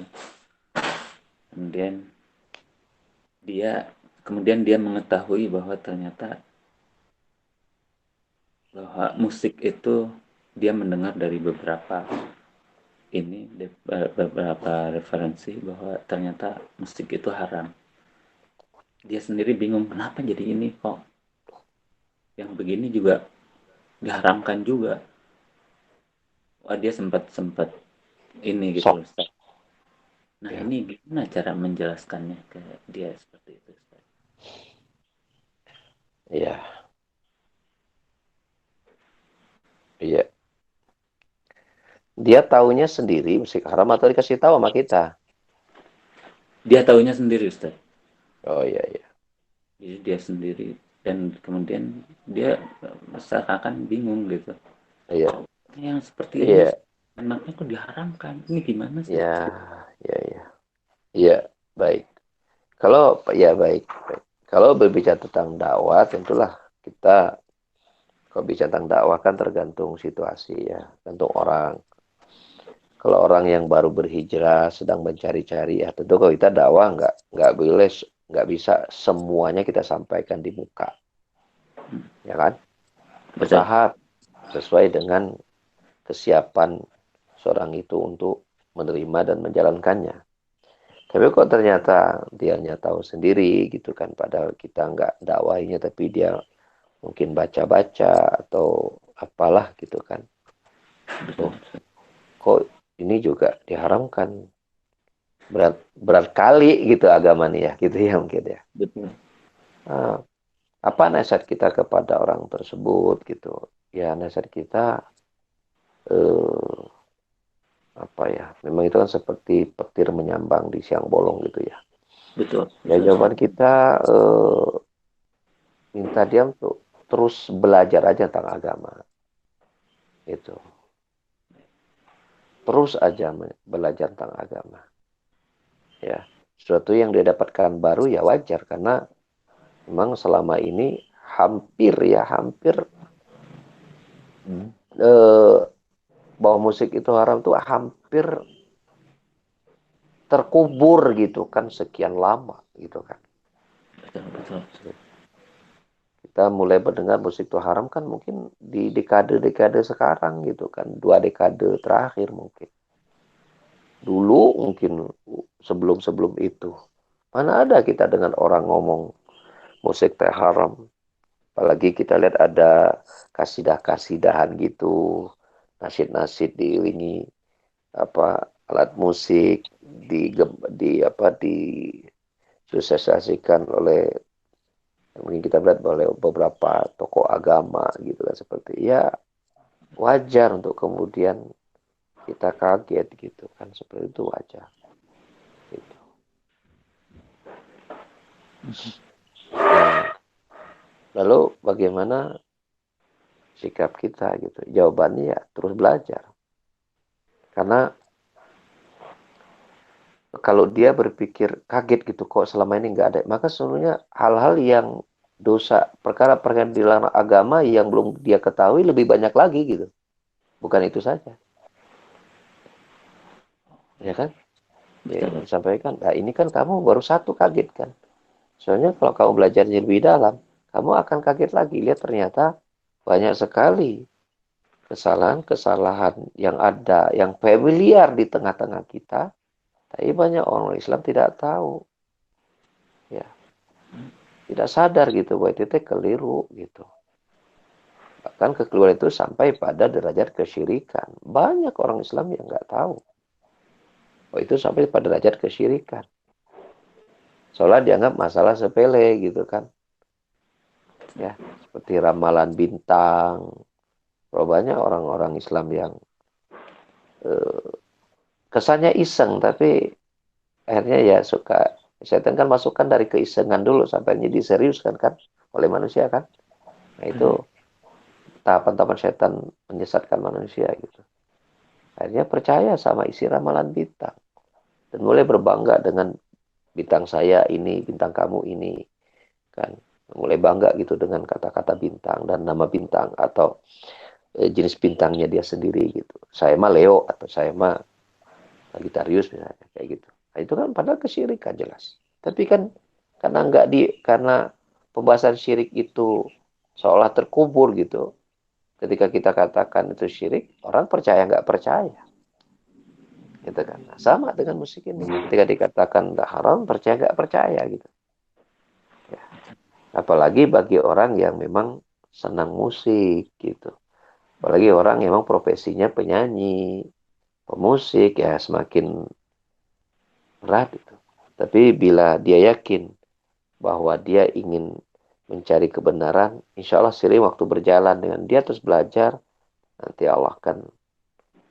Kemudian dia mengetahui bahwa ternyata bahwa musik itu dia mendengar dari beberapa referensi bahwa ternyata musik itu haram. Dia sendiri bingung kenapa jadi ini kok yang begini juga diharamkan juga. Wah, dia sempat sempat ini gitu sok. loh Ustaz. Nah, Ya, ini gimana cara menjelaskannya ke dia seperti itu Ustaz? iya, iya. Dia taunya sendiri musik haram atau dikasih tahu sama kita? Dia taunya sendiri Ustaz. Oh iya, iya. Jadi dia sendiri dan kemudian dia seakan bingung gitu. Iya, Kok yang seperti ini iya, enaknya kok diharamkan? Ini gimana sih? iya, iya, iya. Iya, baik. Kalau ya baik, baik. Kalau berbicara tentang dakwah, tentulah kita Kalau bicara tentang dakwah kan tergantung situasi ya, tergantung orang. Kalau orang yang baru berhijrah sedang mencari-cari ya tentu kalau kita dakwah nggak boleh nggak bisa semuanya kita sampaikan di muka, ya kan? Betul. Bertahap sesuai dengan kesiapan seorang itu untuk menerima dan menjalankannya. Tapi kok ternyata dianya tahu sendiri gitu kan, padahal kita nggak dakwahinya tapi dia mungkin baca-baca atau apalah gitu kan. Betul. Oh, kok ini juga diharamkan, berat berat kali gitu agama nih ya gitu ya mungkin ya. Betul. Nah, apa nasihat kita kepada orang tersebut gitu ya, nasihat kita eh, apa ya, memang itu kan seperti petir menyambang di siang bolong gitu ya. Betul. Ya Betul jawaban sekali. kita minta dia untuk terus belajar aja tentang agama itu, terus aja belajar tentang agama ya. Sesuatu yang dia dapatkan baru ya wajar karena memang selama ini hampir eh, bahwa musik itu haram tuh hampir terkubur gitu kan sekian lama gitu kan. Betul. Betul. Kita mulai mendengar musik itu haram kan mungkin di dekade-dekade sekarang gitu kan, 2 dekade terakhir mungkin. Dulu mungkin sebelum-sebelum itu. Mana ada kita dengan orang ngomong musik teh haram. Apalagi kita lihat ada kasidah-kasidahan gitu, nasid-nasid diiringi apa alat musik di apa disosialisasikan oleh mungkin kita lihat oleh beberapa tokoh agama gitu kan, seperti ya wajar untuk kemudian kita kaget gitu kan, seperti itu wajar gitu. Nah, lalu bagaimana sikap kita gitu? Jawabannya ya terus belajar. Karena kalau dia berpikir kaget gitu kok selama ini nggak ada, maka sebenarnya hal-hal yang dosa, perkara-perkara dilarang agama yang belum dia ketahui lebih banyak lagi gitu. Bukan itu saja, ya kan? Ya, Betul. disampaikan, nah ini kan kamu baru satu kaget kan. Soalnya kalau kamu belajar lebih dalam, kamu akan kaget lagi. Lihat ternyata banyak sekali kesalahan-kesalahan yang ada, yang familiar di tengah-tengah kita. Tapi banyak orang Islam tidak tahu. Ya, tidak sadar gitu bahwa itu keliru gitu. Bahkan kekeliruan itu sampai pada derajat kesyirikan. Banyak orang Islam yang nggak tahu. Oh itu sampai pada derajat kesyirikan. Soalnya dianggap masalah sepele gitu kan. Ya, seperti ramalan bintang. Kalau banyak orang-orang Islam yang eh, kesannya iseng, tapi akhirnya ya suka. Setan kan masukkan dari keisengan dulu sampai jadi serius kan oleh manusia kan. Nah itu tahapan-tahapan setan menyesatkan manusia gitu. Akhirnya percaya sama isi ramalan bintang dan mulai berbangga dengan bintang saya ini, bintang kamu ini kan. Mulai bangga gitu dengan kata-kata bintang dan nama bintang atau jenis bintangnya dia sendiri gitu. Saya mah Leo atau saya mah Sagittarius misalnya kayak gitu. Nah, itu kan padahal kesyirikan jelas. Tapi kan karena nggak di karena pembahasan syirik itu seolah terkubur gitu. Ketika kita katakan itu syirik, orang percaya nggak percaya. Gitu kan. Nah, sama dengan musik ini. Ketika dikatakan haram, percaya nggak percaya gitu. Ya. Apalagi bagi orang yang memang senang musik gitu. Apalagi orang yang memang profesinya penyanyi, pemusik ya semakin berat itu. Tapi bila dia yakin bahwa dia ingin mencari kebenaran, insya Allah seiring waktu berjalan dengan dia terus belajar, nanti Allah akan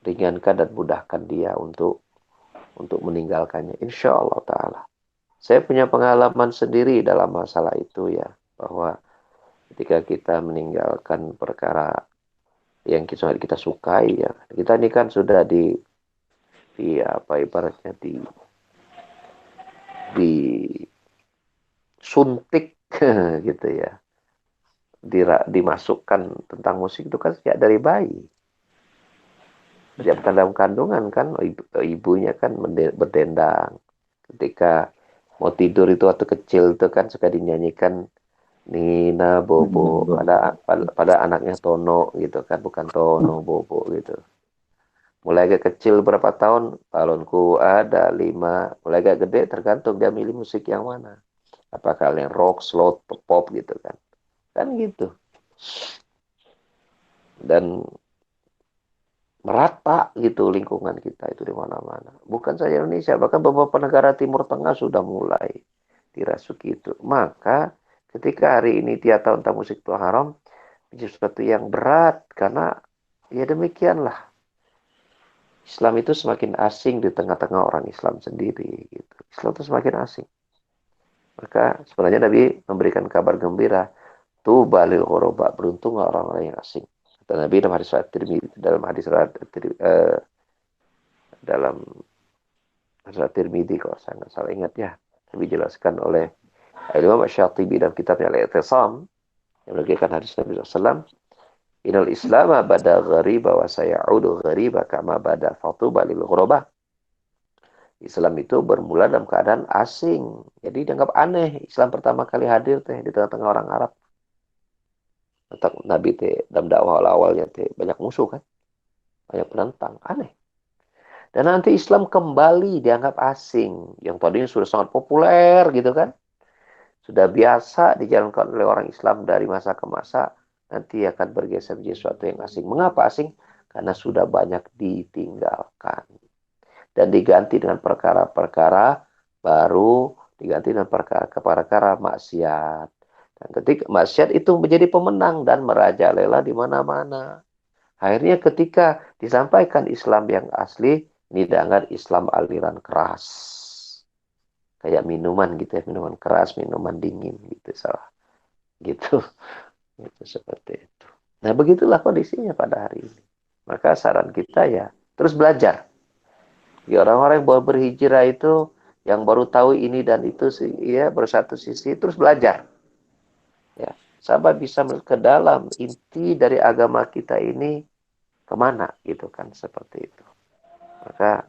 ringankan dan mudahkan dia untuk meninggalkannya. Insya Allah Ta'ala. Saya punya pengalaman sendiri dalam masalah itu ya, bahwa ketika kita meninggalkan perkara yang kita sukai ya, kita ini kan sudah di apa ibaratnya disuntik gitu ya dimasukkan tentang musik itu kan sejak dari bayi. Sejak dalam kandungan kan ibunya kan berdendang. Ketika mau tidur itu waktu kecil itu kan suka dinyanyikan Nina Bobo pada anaknya Tono gitu kan, bukan Tono Bobo gitu. Mulai agak kecil berapa tahun, balonku ada 5. Mulai agak gede tergantung dia milih musik yang mana. Apakah yang rock, slow, pop gitu kan. Kan gitu. Dan merata gitu lingkungan kita itu di mana-mana. Bukan saja Indonesia, bahkan beberapa negara Timur Tengah sudah mulai dirasuki itu. Maka ketika hari ini dia tahu tentang musik itu haram, menjadi sesuatu yang berat karena ya demikianlah. Islam itu semakin asing di tengah-tengah orang Islam sendiri. Gitu. Islam itu semakin asing. Maka sebenarnya Nabi memberikan kabar gembira, tuh balil ghoroba, beruntung orang-orang yang asing. Kata Nabi dalam hadis Tirmidzi, dalam hadis Tirmidzi kalau saya nggak salah ingat ya, Nabi jelaskan oleh Imam Asy-Syatibi dalam kitabnya Al-I'tisam yang menukilkan hadis Nabi SAW, Inal Islam bada ghariba wa sayaudu ghariba kama bada fatuba lil ghurabah. Islam itu bermula dalam keadaan asing. Jadi dianggap aneh. Islam pertama kali hadir teh di tengah-tengah orang Arab. Nabi teh dalam dakwah awalnya teh banyak musuh kan, banyak penentang, aneh. Dan nanti Islam kembali dianggap asing, yang tadinya sudah sangat populer gitu kan, sudah biasa dijalankan oleh orang Islam dari masa ke masa, nanti akan bergeser menjadi sesuatu yang asing. Mengapa asing? Karena sudah banyak ditinggalkan dan diganti dengan perkara-perkara baru, diganti dengan perkara-perkara maksiat. Dan ketika maksiat itu menjadi pemenang dan merajalela di mana-mana. Akhirnya ketika disampaikan Islam yang asli, ini dianggap Islam aliran keras. Kayak minuman gitu ya, minuman keras, minuman dingin gitu salah. Gitu. Itu seperti itu. Nah, begitulah kondisinya pada hari ini. Maka saran kita ya terus belajar. Ya orang-orang yang baru berhijrah itu yang baru tahu ini dan itu sih ya bersatu sisi terus belajar. Ya, sampai bisa ke dalam inti dari agama kita ini kemana gitu kan seperti itu. Maka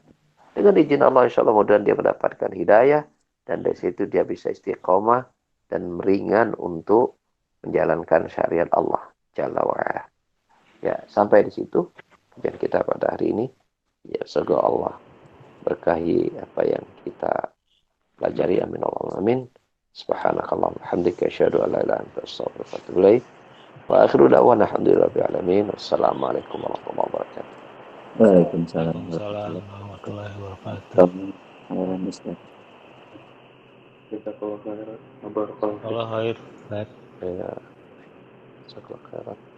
dengan izin Allah insya Allah mudah dia mendapatkan hidayah dan dari situ dia bisa istiqomah dan meringan untuk menjalankan syariat Allah Jalla wa'ala. Ya, sampai di situ kajian kita pada hari ini. Ya, semoga Allah berkahi apa yang kita pelajari. Amin Allah amin. Subhanakallahumma hamdika asyhadu an la ilaha illa anta astaghfiruka wa atubu ilaik. Wa akhiru da'wana alhamdulillahi alamin. Wassalamualaikum warahmatullahi wabarakatuh. Waalaikumsalam Waalaikumsalam warahmatullahi warahmatullahi wabarakatuh. wabarakatuh. Kita kalau ngobrol kalau Allah khair. Baik. Ya, jazakallahu khairan.